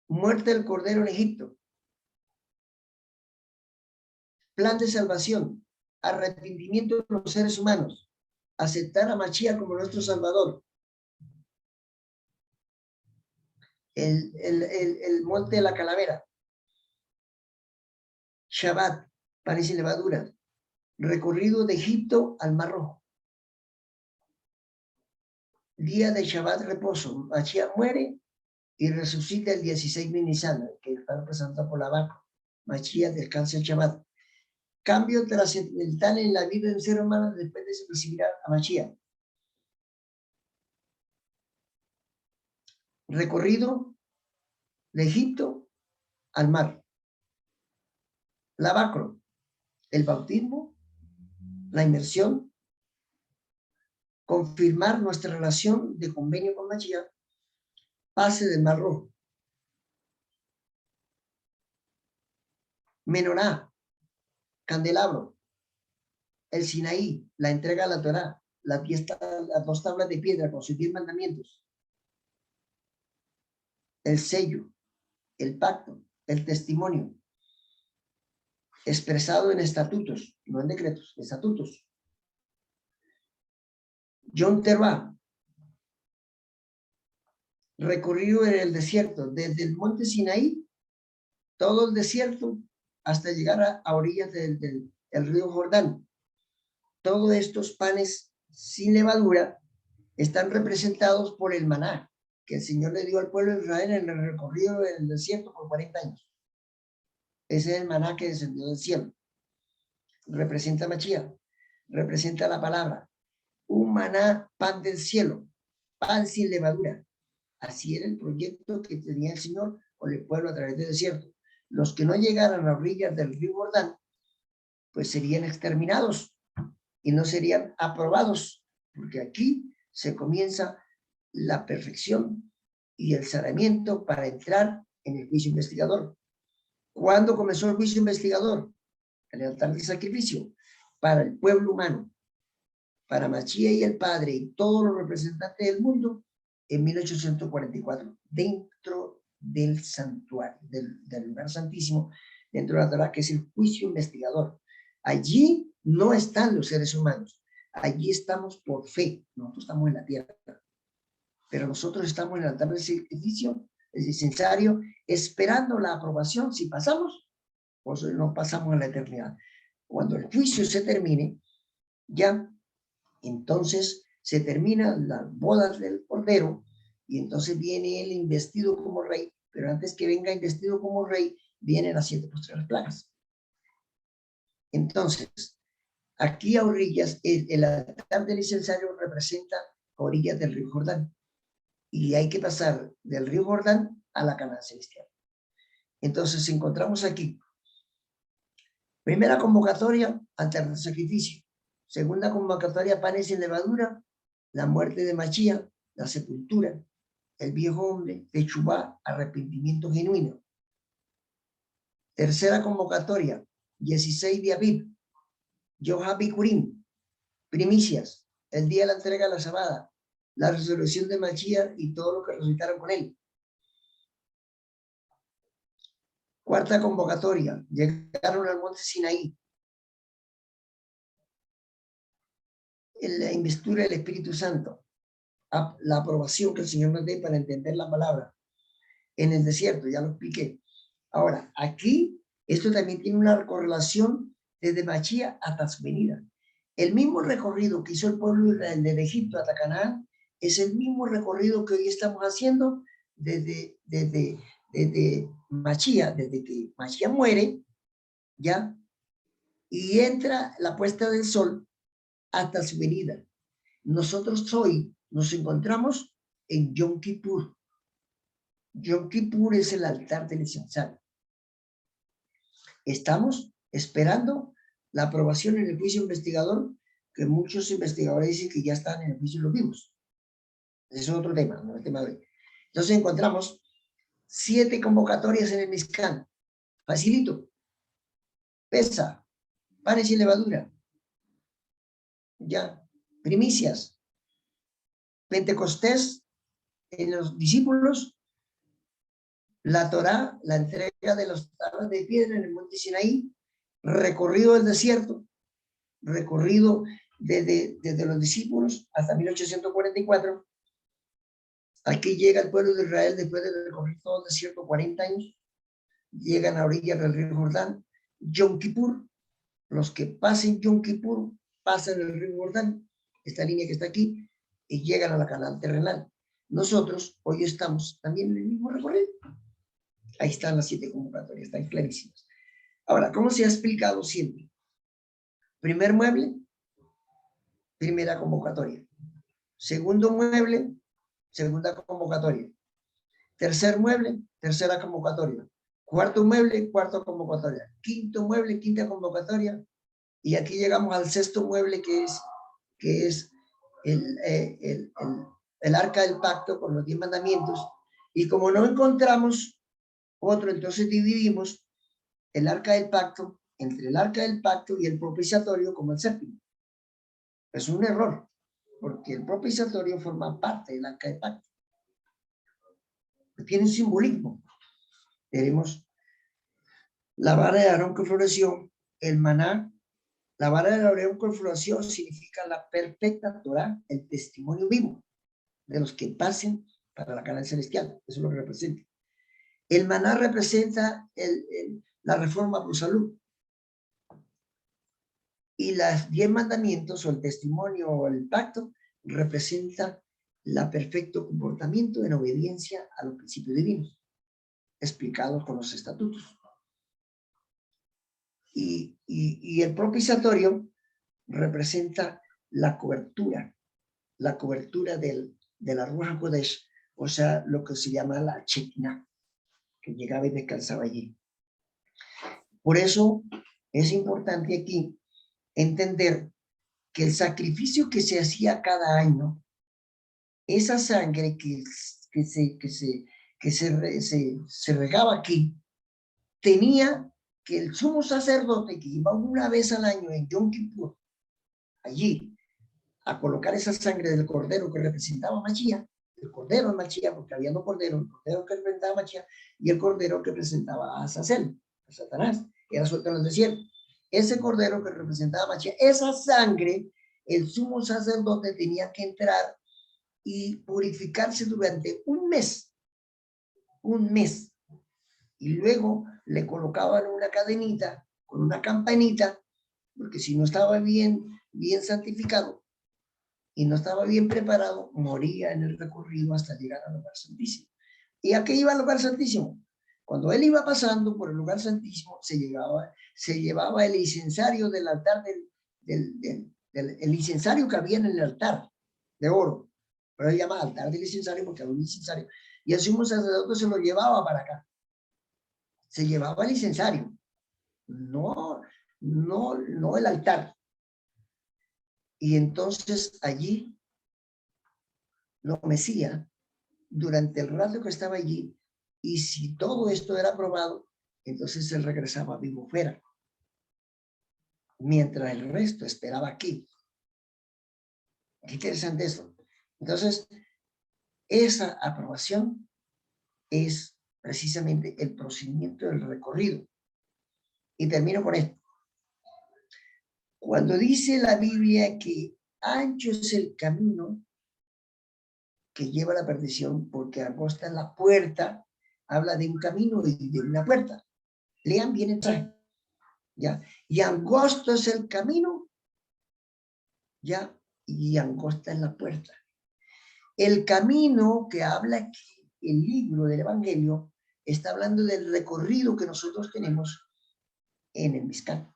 Speaker 1: muerte del cordero en Egipto, plan de salvación, arrepentimiento de los seres humanos, aceptar a Mashiach como nuestro Salvador, el monte de la calavera, Shabbat, panes y levaduras, recorrido de Egipto al Mar Rojo, día de Shabbat reposo, Mashiach muere y resucita el 16 de Nisan, que está representado por la vaca, Mashiach descansa el Shabbat. Cambio trascendental en la vida del ser humano después de recibir a Mashiach. Recorrido de Egipto al mar. Lavacro, el bautismo, la inmersión, confirmar nuestra relación de convenio con Mashiach, pase del Mar Rojo. Menorá, candelabro, el Sinaí, la entrega a la Torá, las 2 tablas de piedra con sus 10 mandamientos, el sello, el pacto, el testimonio, expresado en estatutos, no en decretos, estatutos. Yom Teruah, recorrido en el desierto, desde el monte Sinaí, todo el desierto, hasta llegar a orillas del río Jordán. Todos estos panes sin levadura están representados por el maná que el Señor le dio al pueblo de Israel en el recorrido del desierto por 40 años. Ese es el maná que descendió del cielo. Representa a Mashiach, representa la palabra. un maná, pan del cielo, pan sin levadura. Así era el proyecto que tenía el Señor con el pueblo a través del desierto. Los que no llegaran a orillas del río Jordán, pues serían exterminados y no serían aprobados, porque aquí se comienza la perfección y el saneamiento para entrar en el juicio investigador. ¿Cuándo comenzó el juicio investigador? En el altar del sacrificio, para el pueblo humano, para Mashiach y el Padre y todos los representantes del mundo, en 1844, dentro del santuario, del lugar santísimo, dentro de la Torá, que es el juicio investigador. Allí no están los seres humanos, allí estamos por fe, nosotros estamos en la tierra, pero nosotros estamos en el altar del sacrificio, el incensario, esperando la aprobación. Si pasamos, pues no pasamos a la eternidad. Cuando el juicio se termine, ya, entonces se terminan las bodas del Cordero y entonces viene él investido como rey, pero antes que venga investido como rey, vienen las 7 postreras plagas. Entonces, aquí a orillas, el altar del incensario representa a orillas del río Jordán. Y hay que pasar del río Jordán a la Canaán celestial. Entonces encontramos aquí, primera convocatoria, altar del sacrificio. Segunda convocatoria, panes sin levadura, la muerte de Mashiach, la sepultura, el viejo hombre, Techubá, arrepentimiento genuino. Tercera convocatoria, 16 de Aviv, Yohabikurim, primicias, el día de la entrega de la sabada, la resurrección de Mashiach y todo lo que resucitaron con él. Cuarta convocatoria, llegaron al monte Sinaí. La investidura del Espíritu Santo, la aprobación que el Señor nos dé para entender la palabra. En el desierto, ya lo expliqué. Ahora, aquí, esto también tiene una correlación desde Mashiach hasta su venida. El mismo recorrido que hizo el pueblo de Egipto hasta Canaán es el mismo recorrido que hoy estamos haciendo desde Mashiach, desde que Mashiach muere, ¿ya? Y entra la puesta del sol hasta su venida. Nosotros hoy nos encontramos en Yom Kippur. Yom Kippur es el altar del incensario. Estamos esperando la aprobación en el juicio investigador, que muchos investigadores dicen que ya están en el juicio y lo vimos. Ese es otro tema, no el tema de hoy. Entonces encontramos 7 convocatorias en el Mizcán. Facilito. Pesa, panes y levadura. Ya, primicias. Pentecostés en los discípulos, la Torá, la entrega de las tablas de piedra en el monte Sinaí, recorrido del desierto, recorrido desde los discípulos hasta 1844. Aquí llega el pueblo de Israel después de recorrer todo el desierto 40 años, llegan a orillas del río Jordán. Yom Kippur, los que pasen Yom Kippur pasan el río Jordán, esta línea que está aquí, y llegan a la Canaán terrenal. Nosotros hoy estamos también en el mismo recorrido. Ahí están las 7 convocatorias, están clarísimas. Ahora, ¿cómo se ha explicado siempre? Primer mueble, primera convocatoria. Segundo mueble, segunda convocatoria. Tercer mueble, tercera convocatoria. Cuarto mueble, cuarta convocatoria. Quinto mueble, quinta convocatoria. Y aquí llegamos al sexto mueble, que es el arca del pacto con los 10 mandamientos. Y como no encontramos otro, entonces dividimos el arca del pacto entre el arca del pacto y el propiciatorio como el séptimo. Es un error, porque el propiciatorio forma parte del arca del pacto. Tiene un simbolismo. Tenemos la vara de Aarón que floreció, el maná. La vara de Aarón que floreció significa la perfecta Torah, el testimonio vivo de los que pasen para la Canaán celestial. Eso es lo que representa. El maná representa la reforma por salud. Y los 10 mandamientos o el testimonio o el pacto representa el perfecto comportamiento en obediencia a los principios divinos, explicados con los estatutos. Y el propiciatorio representa la cobertura la cobertura de la Ruach HaKodesh, o sea, lo que se llama la Shekinah, que llegaba y descansaba allí. Por eso es importante aquí entender que el sacrificio que se hacía cada año, esa sangre que se regaba aquí, tenía que el sumo sacerdote que iba una vez al año en Yom Kippur, allí, a colocar esa sangre del cordero que representaba a Mashiach, el cordero de Mashiach, porque había dos corderos, el cordero que representaba a Mashiach y el cordero que representaba a Azazel, a Satanás, que era suelto en el desierto. Ese cordero que representaba a Mashiach, esa sangre, el sumo sacerdote tenía que entrar y purificarse durante un mes, y luego le colocaban una cadenita con una campanita, porque si no estaba bien santificado y no estaba bien preparado, moría en el recorrido hasta llegar al lugar santísimo. ¿Y a qué iba al lugar santísimo? Cuando él iba pasando por el lugar santísimo, se llevaba el incensario del altar, el incensario que había en el altar de oro, pero él llama altar del incensario porque había un incensario, y el sumo sacerdote se lo llevaba para acá. Se llevaba el incensario, no el altar. Y entonces allí lo mecía durante el rato que estaba allí, y si todo esto era aprobado, entonces él regresaba vivo fuera, mientras el resto esperaba aquí. Qué interesante eso. Entonces, esa aprobación es precisamente el procedimiento del recorrido. Y termino con esto. Cuando dice la Biblia que ancho es el camino que lleva a la perdición, porque angosta es la puerta, habla de un camino y de una puerta. Lean bien el traje. ¿Ya? Y angosto es el camino, ¿ya? Y angosta es la puerta. El camino que habla aquí, el libro del Evangelio, está hablando del recorrido que nosotros tenemos en el Mizcán.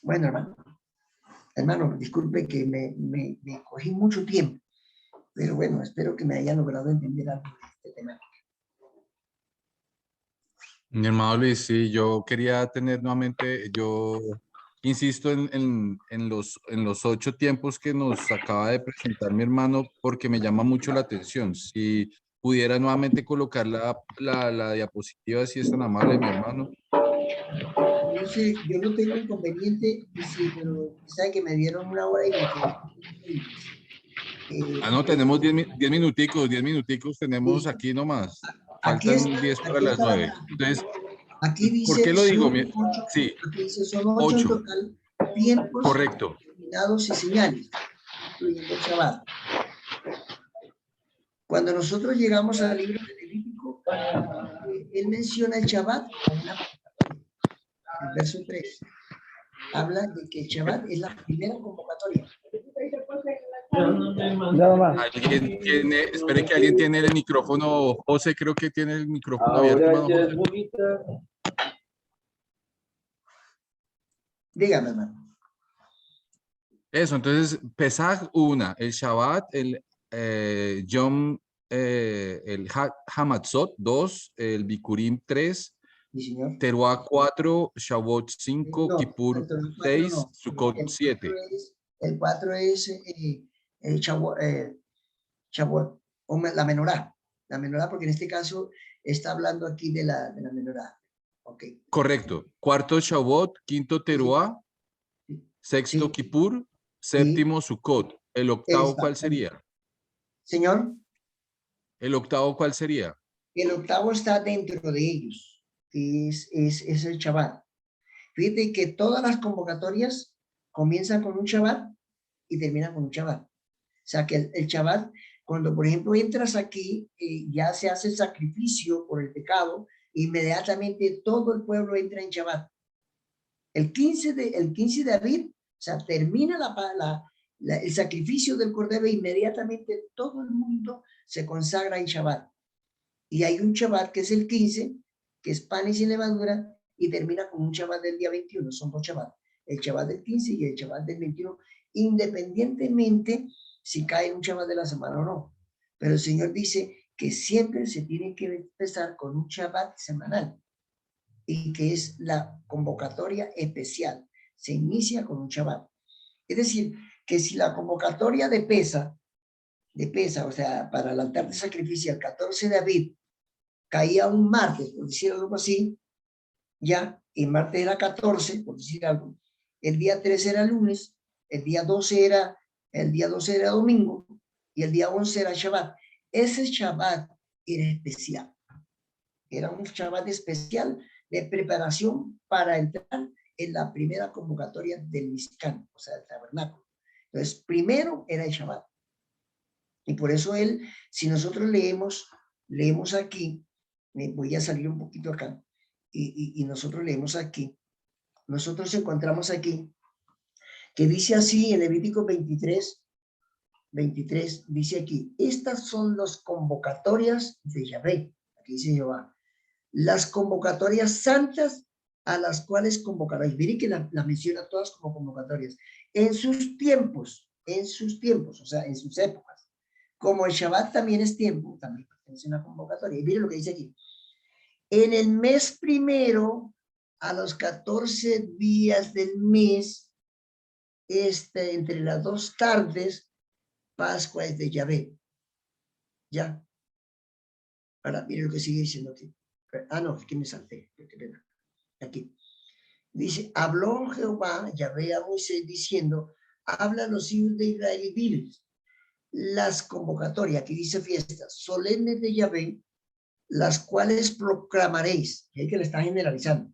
Speaker 1: Bueno, hermano, disculpe que me cogí mucho tiempo, pero bueno, espero que me haya logrado entender algo de este tema.
Speaker 2: Mi hermano Luis, sí, yo quería tener nuevamente, yo insisto en los 8 tiempos que nos acaba de presentar mi hermano, porque me llama mucho la atención. Si pudiera nuevamente colocar la diapositiva, si es tan amable, mi hermano.
Speaker 1: No sé, yo no tengo inconveniente, sí, pero sabe que me dieron una hora y me
Speaker 2: No, tenemos 10 minuticos tenemos
Speaker 1: sí.
Speaker 2: aquí nomás.
Speaker 1: Aquí
Speaker 2: Faltan 10 para
Speaker 1: aquí
Speaker 2: las
Speaker 1: está la
Speaker 2: 9.
Speaker 1: gráfica.
Speaker 2: Entonces,
Speaker 1: Aquí
Speaker 2: ¿por qué
Speaker 1: dice
Speaker 2: lo digo?
Speaker 1: son 8,
Speaker 2: Sí,
Speaker 1: aquí dice son 8 en
Speaker 2: 8,
Speaker 1: total, tiempos
Speaker 2: correcto.
Speaker 1: determinados y señales, incluyendo el Shabbat. Cuando nosotros llegamos al libro de Levítico, él menciona el Shabbat como una convocatoria. El verso 3 habla de que el Shabbat es la primera convocatoria.
Speaker 2: Alguien tiene, espere que alguien tiene el micrófono. José, creo que tiene el micrófono abierto, hermano José.
Speaker 1: Dígame, hermano.
Speaker 2: Eso, entonces, Pesaj, una, el Shabbat, el Yom, el Hamatzot, 2, el Bikurim, 3,
Speaker 1: Sí, señor.
Speaker 2: Teruah, 4, Shavuot, 5,
Speaker 1: No,
Speaker 2: Kippur,
Speaker 1: el 4
Speaker 2: 6,
Speaker 1: no.
Speaker 2: Sukkot, 7.
Speaker 1: El 4 es Shavuot, o la menorá. La menorá, porque en este caso está hablando aquí de la menorá. Ok.
Speaker 2: Correcto. Cuarto, Shavuot. Quinto, Teruah. Sexto,
Speaker 1: Sí,
Speaker 2: Kippur.
Speaker 1: sí,
Speaker 2: Séptimo, Sukkot. ¿El octavo cuál
Speaker 1: exactamente.
Speaker 2: sería?
Speaker 1: Señor,
Speaker 2: ¿El octavo cuál sería?
Speaker 1: el octavo está dentro de ellos, que es el Shabbat. Fíjate que todas las convocatorias comienzan con un Shabbat y terminan con un Shabbat. O sea que el Shabbat, cuando por ejemplo entras aquí, ya se hace el sacrificio por el pecado, inmediatamente todo el pueblo entra en Shabbat. El 15 de abril, o sea, termina el sacrificio del cordero e inmediatamente todo el mundo se consagra en Shabbat. Y hay un Shabbat que es el 15, que es pan y sin levadura, y termina con un Shabbat del día 21. Son dos Shabbat, el Shabbat del 15 y el Shabbat del 21, independientemente si cae un Shabbat de la semana o no. Pero el Señor dice que siempre se tiene que empezar con un Shabbat semanal y que es la convocatoria especial. Se inicia con un Shabbat. Es decir, que si la convocatoria de Pesa, o sea, para el altar de sacrificio el 14 de abril, caía un martes, por decir algo así, ya, y martes era 14, por decir algo, el día 13 era lunes, el día 12 era domingo, y el día 11 era Shabbat. Ese Shabbat era especial. Era un Shabbat especial de preparación para entrar en la primera convocatoria del Mishkan, o sea, del tabernáculo. Entonces, primero era el Shabbat. Y por eso si nosotros leemos aquí, voy a salir un poquito acá, y nosotros leemos aquí, nosotros encontramos aquí, que dice así en Levítico 23, dice aquí, estas son las convocatorias de Yahvé, aquí dice Jehová, las convocatorias santas a las cuales convocaréis. Miren que las menciona todas como convocatorias. En sus tiempos, o sea, en sus épocas. Como el Shabbat también es tiempo, también es una convocatoria. Y miren lo que dice aquí. En el mes primero, a los 14 días del mes, entre las 2 tardes, Pascua es de Yahvé. Ya. Ahora, miren lo que sigue diciendo aquí. No, aquí me salté. Aquí. Dice, habló Jehová, Yahvé a Moisés, diciendo, habla a los hijos de Israel y diles, las convocatorias, aquí dice fiestas, solemnes de Yahvé, las cuales proclamaréis, que hay que le está generalizando,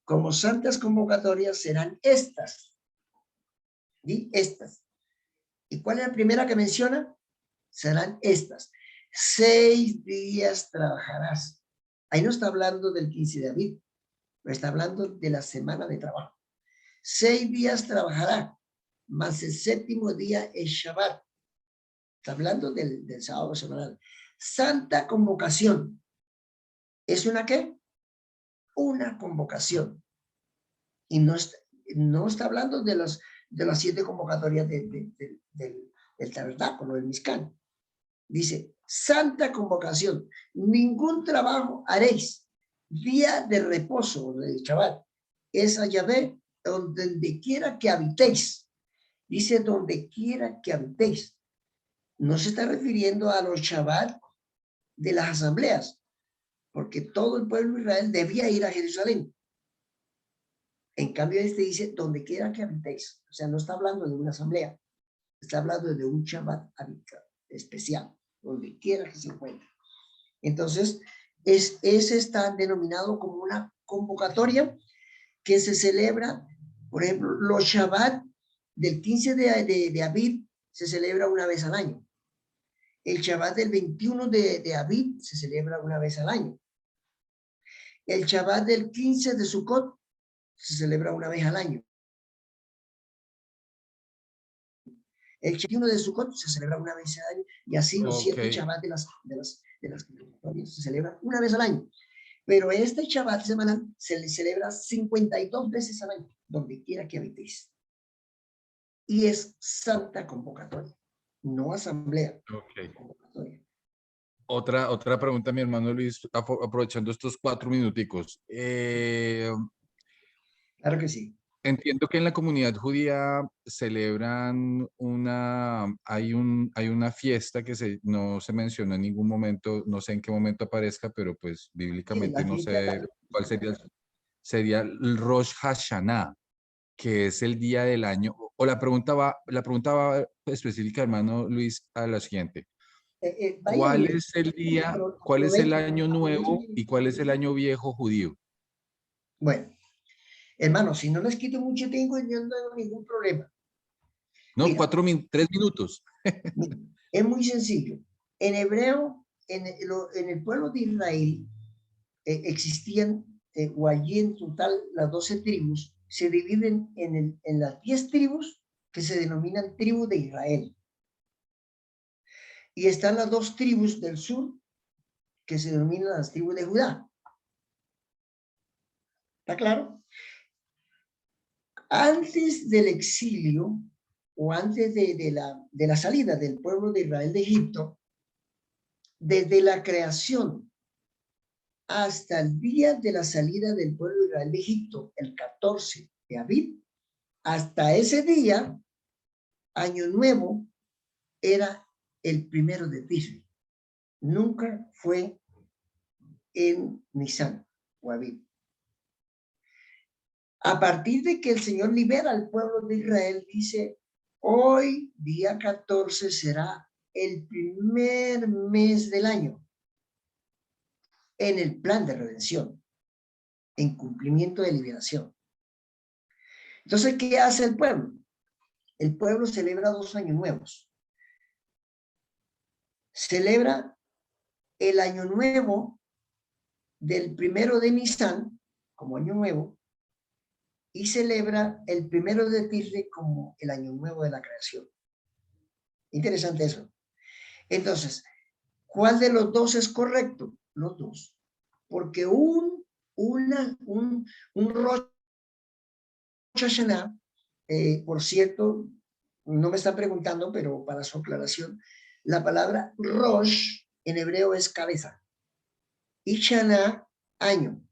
Speaker 1: como santas convocatorias serán estas. ¿Sí? Estas. ¿Y cuál es la primera que menciona? Serán estas. 6 días trabajarás. Ahí no está hablando del 15 de abril, pero está hablando de la semana de trabajo. 6 días trabajará, más el 7º día es Shabbat. Está hablando del sábado semanal. Santa convocación. ¿Es una qué? Una convocación. Y no está hablando de las 7 convocatorias del tabernáculo, del Mishkan. Dice, santa convocación. Ningún trabajo haréis. Día de reposo, de Shabbat. Es a Yahvé donde quiera que habitéis. Dice, donde quiera que habitéis. No se está refiriendo a los Shabbat de las asambleas, porque todo el pueblo de Israel debía ir a Jerusalén. En cambio, dice, donde quiera que habitéis. O sea, no está hablando de una asamblea, está hablando de un Shabbat especial, donde quiera que se encuentre. Entonces, ese está denominado como una convocatoria que se celebra, por ejemplo, los Shabbat del 15 de Aviv se celebra una vez al año. El Shabbat del 21 de Aviv se celebra una vez al año. El Shabbat del 15 de Sukkot se celebra una vez al año. El 21 de Sukkot se celebra una vez al año, y así los 7 Shabbat de las convocatorias se celebran una vez al año. Pero este Shabbat semanal se le celebra 52 veces al año, donde quiera que habitéis. Y es santa convocatoria, no asamblea. Convocatoria.
Speaker 2: Otra pregunta, mi hermano Luis, aprovechando estos 4 minuticos.
Speaker 1: Claro que sí.
Speaker 2: Entiendo que en la comunidad judía celebran hay una fiesta que no se mencionó en ningún momento, no sé en qué momento aparezca, pero pues bíblicamente no sé cuál sería el Rosh Hashanah, que es el día del año. O la pregunta va específica, hermano Luis, a la siguiente. ¿Cuál es el día, cuál es el año nuevo y cuál es el año viejo judío?
Speaker 1: Bueno, hermano, si no les quito mucho tiempo, yo no tengo ningún problema.
Speaker 2: No, mira, 3 minutos.
Speaker 1: Es muy sencillo. En hebreo, en el pueblo de Israel, existían, o allí en total, las 12 tribus, se dividen en las 10 tribus que se denominan tribu de Israel. Y están las 2 tribus del sur que se denominan las tribus de Judá. ¿Está claro? Antes del exilio, o antes de la salida del pueblo de Israel de Egipto, desde la creación hasta el día de la salida del pueblo de Israel de Egipto, el 14 de Abril, hasta ese día, Año Nuevo era el 1 de Tisri. Nunca fue en Nisan o Abril. A partir de que el Señor libera al pueblo de Israel, dice, hoy, día 14, será el primer mes del año en el plan de redención, en cumplimiento de liberación. Entonces, ¿qué hace el pueblo? El pueblo celebra 2 años nuevos. Celebra el año nuevo del 1 de Nisan como año nuevo y celebra el 1 de Tisri como el año nuevo de la creación. Interesante eso. Entonces, ¿cuál de los dos es correcto? Los dos. Porque un Rosh Hashanah, por cierto, no me está preguntando, pero para su aclaración, la palabra Rosh en hebreo es cabeza y Shana, año.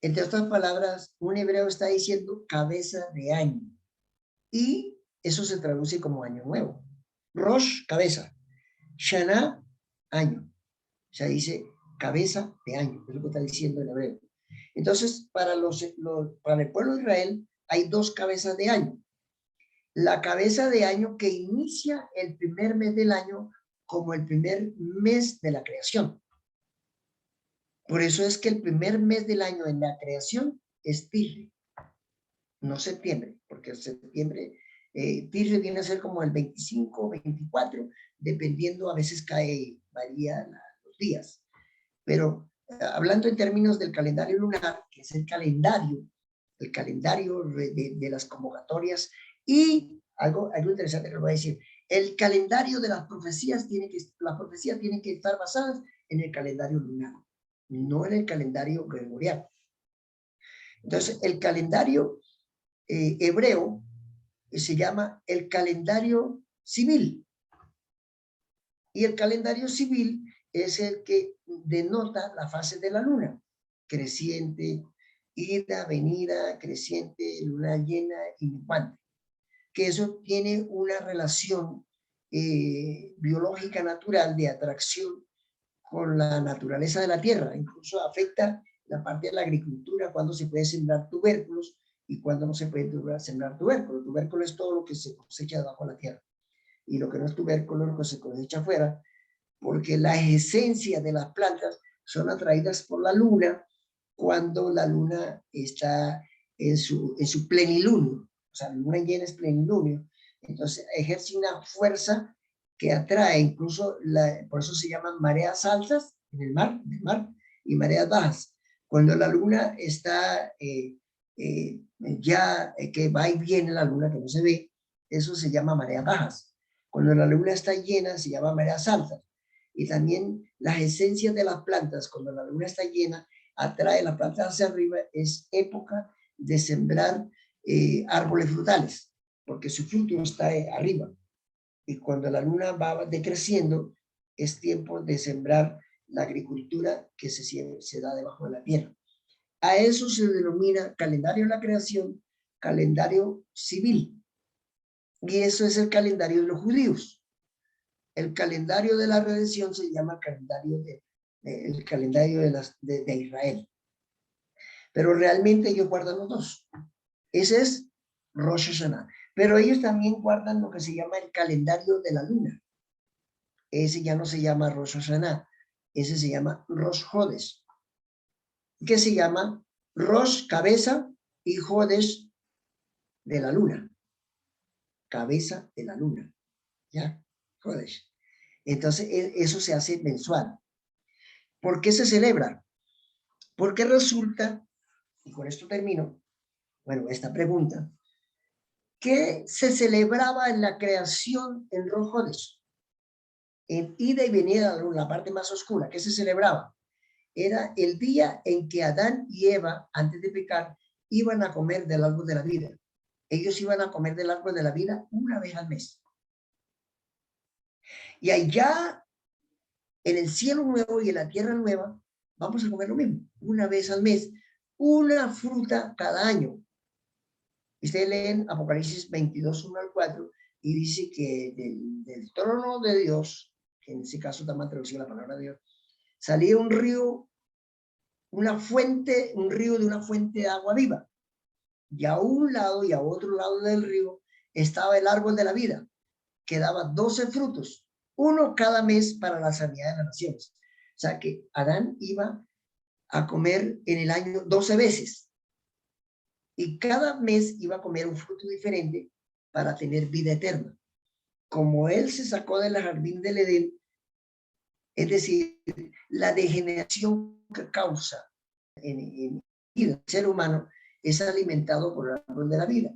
Speaker 1: Entre otras palabras, un hebreo está diciendo cabeza de año y eso se traduce como año nuevo. Rosh, cabeza. Shana, año. O sea, dice cabeza de año, es lo que está diciendo en hebreo. Entonces, para el pueblo de Israel hay 2 cabezas de año. La cabeza de año que inicia el primer mes del año como el primer mes de la creación. Por eso es que el primer mes del año en la creación es Tisri, no septiembre, porque septiembre, Tisri viene a ser como el 25, 24, dependiendo, a veces varía los días. Pero hablando en términos del calendario lunar, que es el calendario de las convocatorias, y algo interesante que les voy a decir, el calendario de las profecías tienen que estar basadas en el calendario lunar, no en el calendario gregoriano. Entonces, el calendario hebreo se llama el calendario civil. Y el calendario civil es el que denota la fase de la luna, creciente, ida, venida, creciente, luna llena y menguante. Que eso tiene una relación biológica natural de atracción con la naturaleza de la tierra. Incluso afecta la parte de la agricultura, cuando se puede sembrar tubérculos y cuando no se puede sembrar tubérculos. Tubérculo es todo lo que se cosecha debajo de la tierra. Y lo que no es tubérculo, lo que se cosecha afuera, porque las esencias de las plantas son atraídas por la luna cuando la luna está en su plenilunio. O sea, la luna llena es plenilunio. Entonces ejerce una fuerza que atrae, incluso, por eso se llaman mareas altas en el mar, y mareas bajas. Cuando la luna está que va y viene la luna, que no se ve, eso se llama mareas bajas. Cuando la luna está llena, se llama mareas altas. Y también las esencias de las plantas, cuando la luna está llena, atrae las plantas hacia arriba, es época de sembrar árboles frutales, porque su fruto está arriba. Y cuando la luna va decreciendo, es tiempo de sembrar la agricultura que se da debajo de la tierra. A eso se denomina calendario de la creación, calendario civil. Y eso es el calendario de los judíos. El calendario de la redención se llama el calendario de Israel. Pero realmente ellos guardan los dos. Ese es Rosh Hashanah. Pero ellos también guardan lo que se llama el calendario de la luna. Ese ya no se llama Rosh Hashanah. Ese se llama Rosh Hodesh. Que se llama Rosh, cabeza, y Hodesh, de la luna. Cabeza de la luna. ¿Ya? Hodesh. Entonces, eso se hace mensual. ¿Por qué se celebra? Porque resulta, y con esto termino, bueno, esta pregunta, ¿qué se celebraba en la creación en Rosh Hodesh? En ida y venida a la luna, la parte más oscura, ¿qué se celebraba? Era el día en que Adán y Eva, antes de pecar, iban a comer del árbol de la vida. ellos iban a comer del árbol de la vida una vez al mes. Y allá, en el cielo nuevo y en la tierra nueva, vamos a comer lo mismo, una vez al mes, una fruta cada año. Ustedes leen Apocalipsis 22, 1 al 4, y dice que del trono de Dios, que en ese caso está mal traducida la palabra de Dios, salía un río, una fuente, un río de una fuente de agua viva. Y a un lado y a otro lado del río estaba el árbol de la vida, que daba 12 frutos, uno cada mes para la sanidad de las naciones. O sea que Adán iba a comer en el año 12 veces. Y cada mes iba a comer un fruto diferente para tener vida eterna. Como él se sacó del jardín del Edén, es decir, la degeneración que causa en el ser humano es alimentado por el árbol de la vida.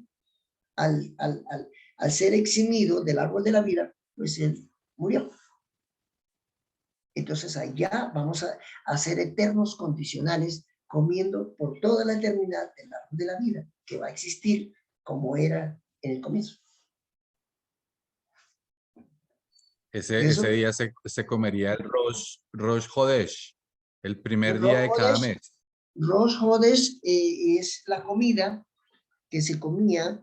Speaker 1: Al ser eximido del árbol de la vida, pues él murió. Entonces allá vamos a ser eternos condicionales, comiendo por toda la eternidad el árbol de la vida, que va a existir como era en el comienzo.
Speaker 2: Ese día se comería el Rosh Hodesh, el primer día de cada mes.
Speaker 1: Rosh Hodesh es la comida que se comía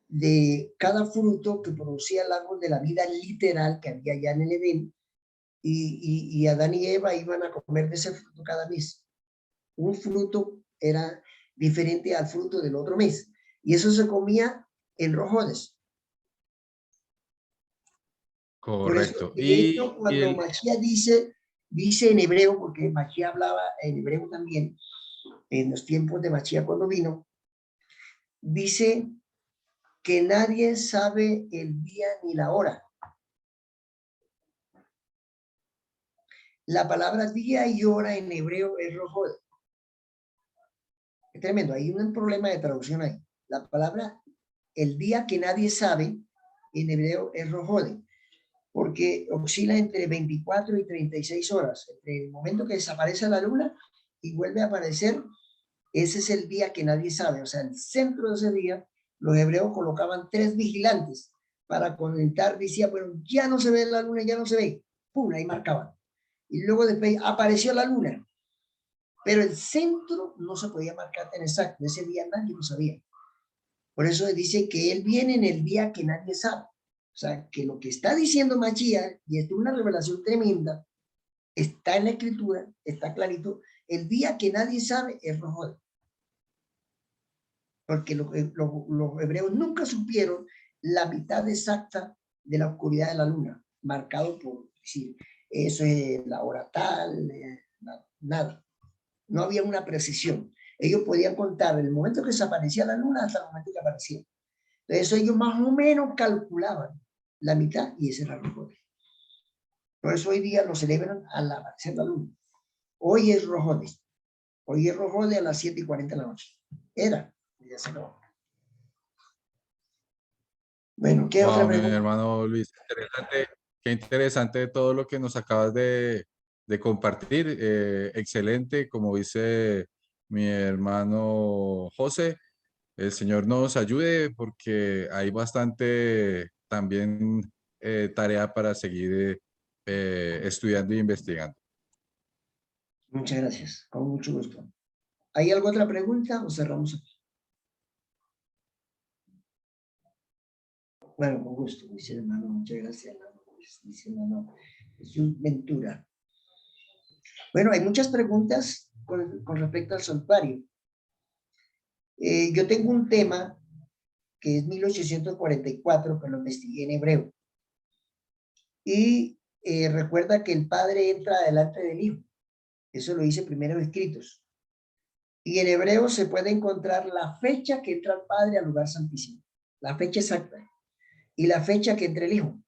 Speaker 1: de cada fruto que producía el árbol de la vida literal que había allá en el Edén, y Adán y Eva iban a comer de ese fruto cada mes. Un fruto era diferente al fruto del otro mes, y eso se comía en Rosh Hodesh.
Speaker 2: Correcto.
Speaker 1: Por eso, de hecho, cuando Mashiach dice en hebreo, porque Mashiach hablaba en hebreo también, en los tiempos de Mashiach cuando vino, dice que nadie sabe el día ni la hora. La palabra día y hora en hebreo es Rosh Hodesh. Es tremendo, hay un problema de traducción ahí. La palabra el día que nadie sabe en hebreo es Rosh Hodesh, porque oscila entre 24 y 36 horas, entre el momento que desaparece la luna y vuelve a aparecer. Ese es el día que nadie sabe. O sea, el centro de ese día, los hebreos colocaban 3 vigilantes para conectar. Decía, bueno, ya no se ve la luna, ya no se ve. Pum, ahí marcaban. Y luego después apareció la luna. Pero el centro no se podía marcar tan exacto. Ese día nadie lo sabía. Por eso dice que él viene en el día que nadie sabe. O sea, que lo que está diciendo Mashiach, y esto es una revelación tremenda, está en la escritura, está clarito, el día que nadie sabe es Rosh Hodesh. Porque los hebreos nunca supieron la mitad exacta de la oscuridad de la luna, marcado por decir, eso es la hora tal, nada. No había una precisión. Ellos podían contar el momento que desaparecía la luna hasta el momento que aparecía. Entonces ellos más o menos calculaban la mitad y ese era el Rosh Hodesh. Por eso hoy día lo celebran al aparecer la luna. Hoy es Rosh Hodesh. Hoy es Rosh Hodesh a las 7:40 de la noche. Era, ya se acabó. Bueno, ¿qué otra pregunta?
Speaker 2: Mi hermano Luis, qué interesante todo lo que nos acabas de compartir. Excelente, como dice mi hermano José. El Señor nos ayude porque hay bastante también tarea para seguir estudiando e investigando.
Speaker 1: Muchas gracias, con mucho gusto. ¿Hay alguna otra pregunta o cerramos aquí? Bueno, con gusto, dice el hermano. Muchas gracias, hermano. Dice el hermano Jesús Ventura. Bueno, hay muchas preguntas con respecto al santuario. Yo tengo un tema que es 1844, que lo investigué en hebreo. Y recuerda que el Padre entra delante del Hijo. Eso lo dice primero en escritos. Y en hebreo se puede encontrar la fecha que entra el Padre al lugar santísimo. La fecha exacta. Y la fecha que entra el Hijo.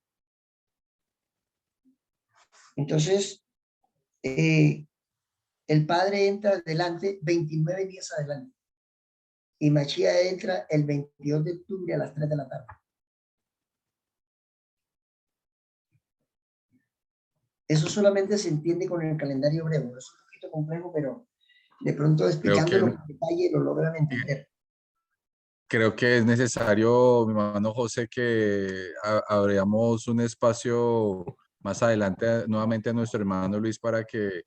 Speaker 1: Entonces, el Padre entra adelante 29 días adelante. Y Mashiach entra el 22 de octubre a las 3 de la tarde. Eso solamente se entiende con el calendario hebreo. Es un poquito complejo, pero de pronto explicándolo con detalle lo logran entender.
Speaker 2: creo que es necesario, mi hermano José, que abramos un espacio más adelante nuevamente a nuestro hermano Luis para que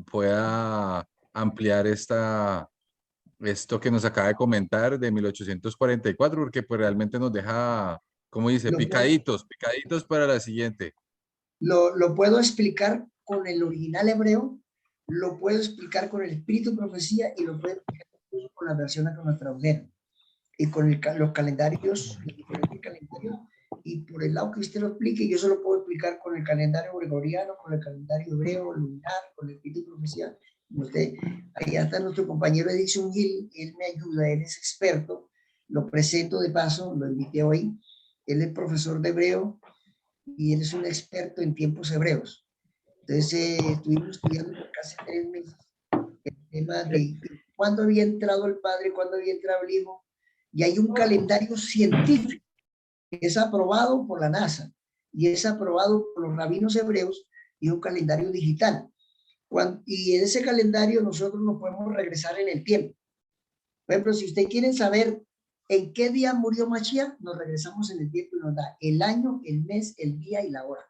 Speaker 2: pueda ampliar esto que nos acaba de comentar de 1844, porque pues realmente nos deja, como dice,
Speaker 1: Lo puedo,
Speaker 2: picaditos, picaditos para la siguiente.
Speaker 1: lo puedo explicar con el original hebreo, lo puedo explicar con el espíritu de profecía y lo puedo explicar con la versión a que nos tradujeron y con los calendarios, los diferentes calendarios. Y por el lado que usted lo explique, yo se lo puedo explicar con el calendario gregoriano, con el calendario hebreo, lunar, con el espíritu de profecía. Usted, allá está nuestro compañero Edison Gil, él me ayuda, él es experto, lo presento de paso, lo invité hoy. Él es profesor de hebreo y él es un experto en tiempos hebreos. Entonces, estuvimos estudiando por casi 3 meses el tema de cuándo había entrado el Padre, cuándo había entrado el Hijo, y hay un calendario científico que es aprobado por la NASA y es aprobado por los rabinos hebreos y un calendario digital. Y en ese calendario nosotros nos podemos regresar en el tiempo. Por ejemplo, si ustedes quieren saber en qué día murió Mashiach, nos regresamos en el tiempo y nos da el año, el mes, el día y la hora.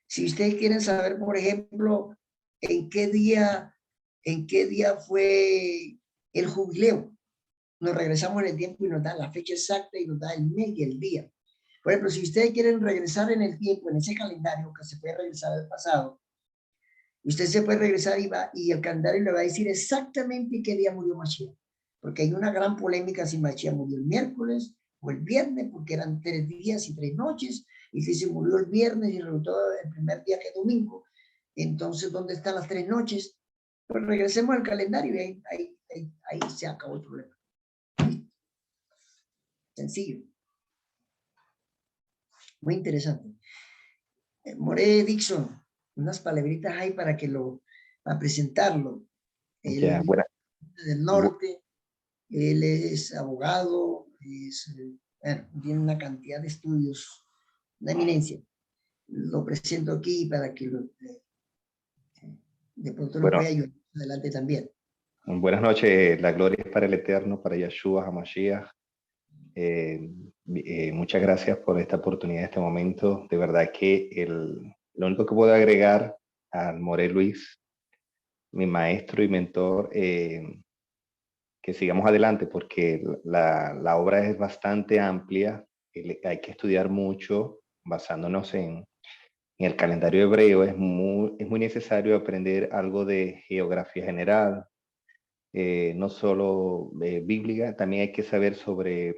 Speaker 1: Si ustedes quieren saber, por ejemplo, en qué día fue el jubileo, nos regresamos en el tiempo y nos da la fecha exacta y nos da el mes y el día. Por ejemplo, si ustedes quieren regresar en el tiempo, en ese calendario que se puede regresar al pasado, usted se puede regresar y el calendario le va a decir exactamente qué día murió Mashiach. Porque hay una gran polémica si Mashiach murió el miércoles o el viernes, porque eran 3 días y 3 noches, y si se murió el viernes y resultó el primer día que es domingo, entonces, ¿dónde están las 3 noches? Pues regresemos al calendario y ahí se acabó el problema. Sencillo. Muy interesante. More Dixon, unas palabritas ahí para presentarlo.
Speaker 4: Ya,
Speaker 1: Él es del norte, él es abogado, bueno, tiene una cantidad de estudios, una eminencia. Lo presento aquí para que de pronto lo
Speaker 4: bueno,
Speaker 1: pueda ayudar adelante también.
Speaker 4: buenas noches. La gloria es para el Eterno, para Yeshua HaMashiach. Muchas gracias por esta oportunidad, este momento. De verdad que lo único que puedo agregar al More Luis, mi maestro y mentor, que sigamos adelante porque la obra es bastante amplia. Hay que estudiar mucho basándonos en el calendario hebreo. Es muy necesario aprender algo de geografía general, no solo bíblica, también hay que saber sobre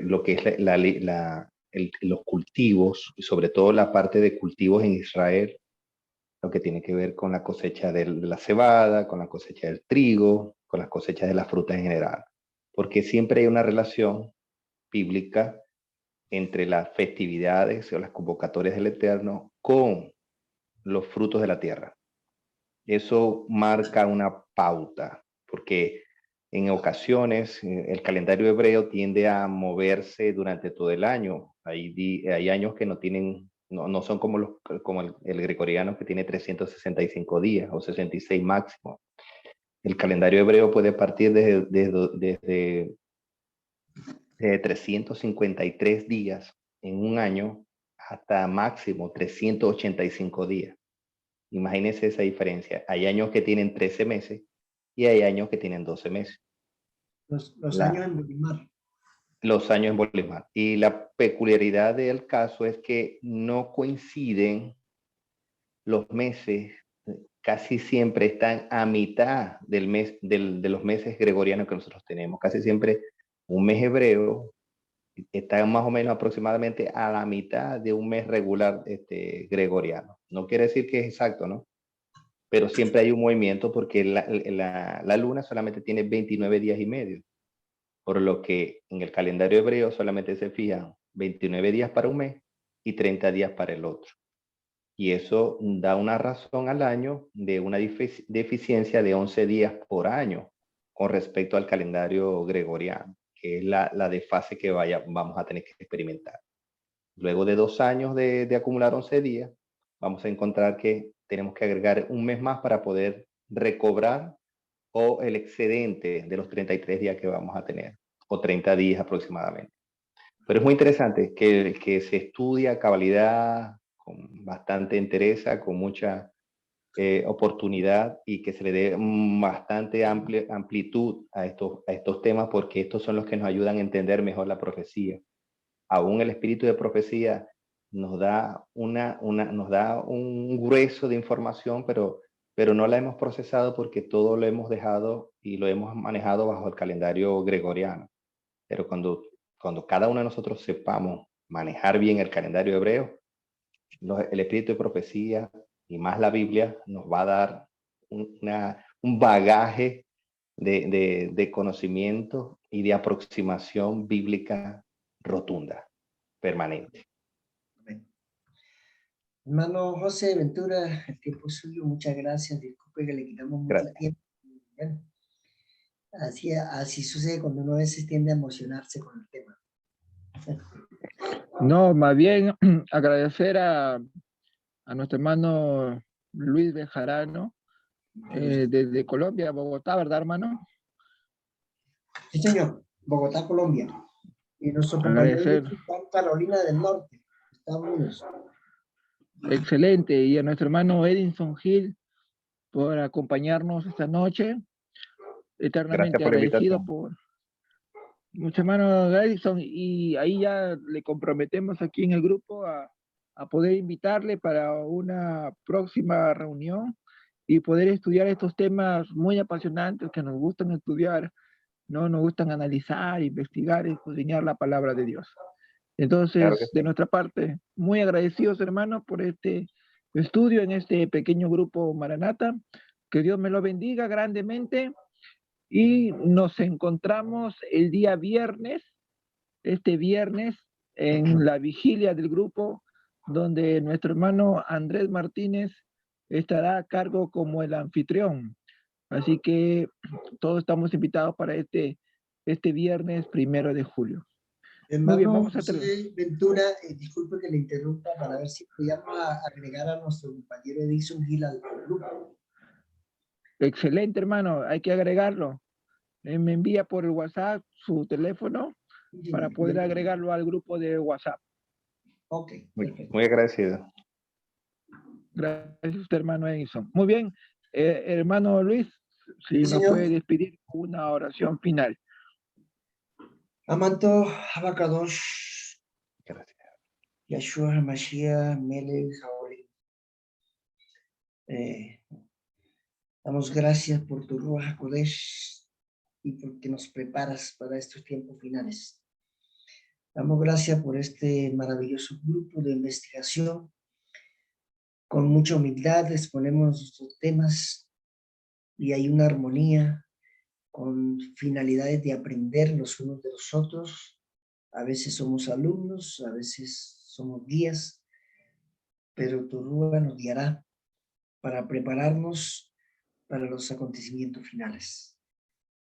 Speaker 4: lo que es los cultivos, y sobre todo la parte de cultivos en Israel, lo que tiene que ver con la cosecha de la cebada, con la cosecha del trigo, con las cosechas de las frutas en general. Porque siempre hay una relación bíblica entre las festividades o las convocatorias del Eterno con los frutos de la tierra. Eso marca una pauta, porque en ocasiones el calendario hebreo tiende a moverse durante todo el año. Hay años que no son como el gregoriano, que tiene 365 días o 66 máximo. El calendario hebreo puede partir desde 353 días en un año hasta máximo 385 días. Imagínense esa diferencia. Hay años que tienen 13 meses y hay años que tienen 12 meses.
Speaker 1: Los años en Bolimar.
Speaker 4: Los años en Bolimar. Y la peculiaridad del caso es que no coinciden los meses, casi siempre están a mitad del mes, de los meses gregorianos que nosotros tenemos. Casi siempre un mes hebreo está más o menos aproximadamente a la mitad de un mes regular gregoriano. No quiere decir que es exacto, ¿no? Pero siempre hay un movimiento porque la luna solamente tiene 29 días y medio, por lo que en el calendario hebreo solamente se fijan 29 días para un mes y 30 días para el otro. Y eso da una razón al año de una deficiencia de 11 días por año con respecto al calendario gregoriano, que es la desfase que vamos a tener que experimentar. Luego de 2 años de acumular 11 días, vamos a encontrar que tenemos que agregar un mes más para poder recobrar o el excedente de los 33 días que vamos a tener, o 30 días aproximadamente. Pero es muy interesante que se estudia cabalidad con bastante entereza, con mucha oportunidad, y que se le dé bastante amplitud a estos temas, porque estos son los que nos ayudan a entender mejor la profecía. Aún el espíritu de profecía nos da nos da un grueso de información, pero no la hemos procesado porque todo lo hemos dejado y lo hemos manejado bajo el calendario gregoriano. Pero cuando cada uno de nosotros sepamos manejar bien el calendario hebreo, el espíritu de profecía y más la Biblia nos va a dar un bagaje de conocimiento y de aproximación bíblica rotunda, permanente.
Speaker 1: Hermano José Ventura, el tiempo es suyo, muchas gracias. Disculpe que le quitamos mucho tiempo. Bueno, así sucede cuando uno a veces tiende a emocionarse con el tema.
Speaker 5: No, más bien agradecer a nuestro hermano Luis Bejarano, desde Colombia, Bogotá, ¿verdad, hermano?
Speaker 1: Sí, señor, Bogotá, Colombia. Y nuestro compañero
Speaker 5: Agradecer.
Speaker 1: está en Carolina del Norte, Estados Unidos.
Speaker 5: Excelente. Y a nuestro hermano Edinson Gil por acompañarnos esta noche. Eternamente
Speaker 4: Gracias por la
Speaker 5: agradecido
Speaker 4: invitación.
Speaker 5: por nuestro hermano Edinson. Y ahí ya le comprometemos aquí en el grupo a poder invitarle para una próxima reunión y poder estudiar estos temas muy apasionantes que nos gustan estudiar, ¿no? Nos gustan analizar, investigar y escudriñar la palabra de Dios. Entonces,
Speaker 4: Claro que sí.
Speaker 5: de nuestra parte, muy agradecidos, hermanos, por este estudio en este pequeño grupo Maranata. Que Dios me lo bendiga grandemente y nos encontramos el día viernes, este viernes, en la vigilia del grupo, donde nuestro hermano Andrés Martínez estará a cargo como el anfitrión. Así que todos estamos invitados para este viernes 1 de julio. Muy bien,
Speaker 1: Hermano
Speaker 5: vamos a
Speaker 1: José Ventura, disculpe que le interrumpa para ver si podíamos agregar a nuestro compañero Edison Gil al grupo.
Speaker 5: Excelente, hermano, hay que agregarlo. Me envía por el WhatsApp su teléfono para poder agregarlo al grupo de WhatsApp.
Speaker 1: Ok, perfecto.
Speaker 4: Muy agradecido.
Speaker 5: Gracias a usted, hermano Edison. Muy bien, hermano Luis, si
Speaker 1: Sí,
Speaker 5: nos
Speaker 1: señor.
Speaker 5: puede despedir con una oración final.
Speaker 1: Amanto Abacadosh,
Speaker 4: Gracias.
Speaker 1: Yahshua HaMashiach, Melech Haolim. Damos gracias por tu Ruach HaKodesh y porque nos preparas para estos tiempos finales. Damos gracias por este maravilloso grupo de investigación. Con mucha humildad exponemos nuestros temas y hay una armonía con finalidades de aprender los unos de los otros. A veces somos alumnos, a veces somos guías, pero tu Ruach nos guiará para prepararnos para los acontecimientos finales.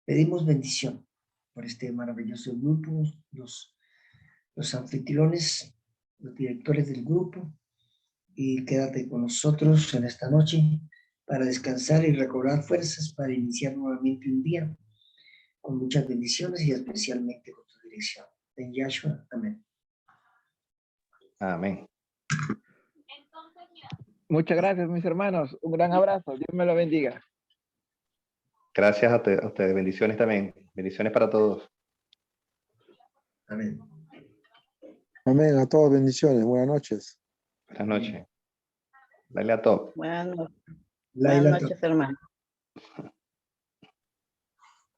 Speaker 1: Pedimos bendición por este maravilloso grupo, los anfitriones, los directores del grupo, y quédate con nosotros en esta noche para descansar y recobrar fuerzas para iniciar nuevamente un día con muchas bendiciones y especialmente con tu dirección. En Yahshua, amén.
Speaker 4: Amén.
Speaker 5: Muchas gracias, mis hermanos. Un gran abrazo. Dios me lo bendiga.
Speaker 4: Gracias a ustedes. Bendiciones también. Bendiciones para todos.
Speaker 1: Amén.
Speaker 6: Amén, a todos bendiciones, buenas noches.
Speaker 4: Buenas noches. Dale a top.
Speaker 7: Buenas
Speaker 1: Laila,
Speaker 7: noches, hermano.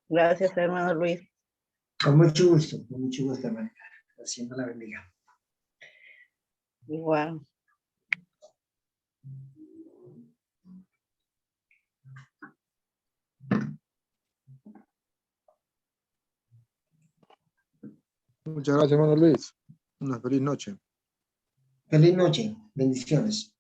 Speaker 7: Gracias, hermano Luis.
Speaker 1: con mucho gusto, hermano. Haciendo la bendiga.
Speaker 7: Igual.
Speaker 6: Muchas gracias, hermano Luis. Una feliz noche.
Speaker 1: Feliz noche. Bendiciones.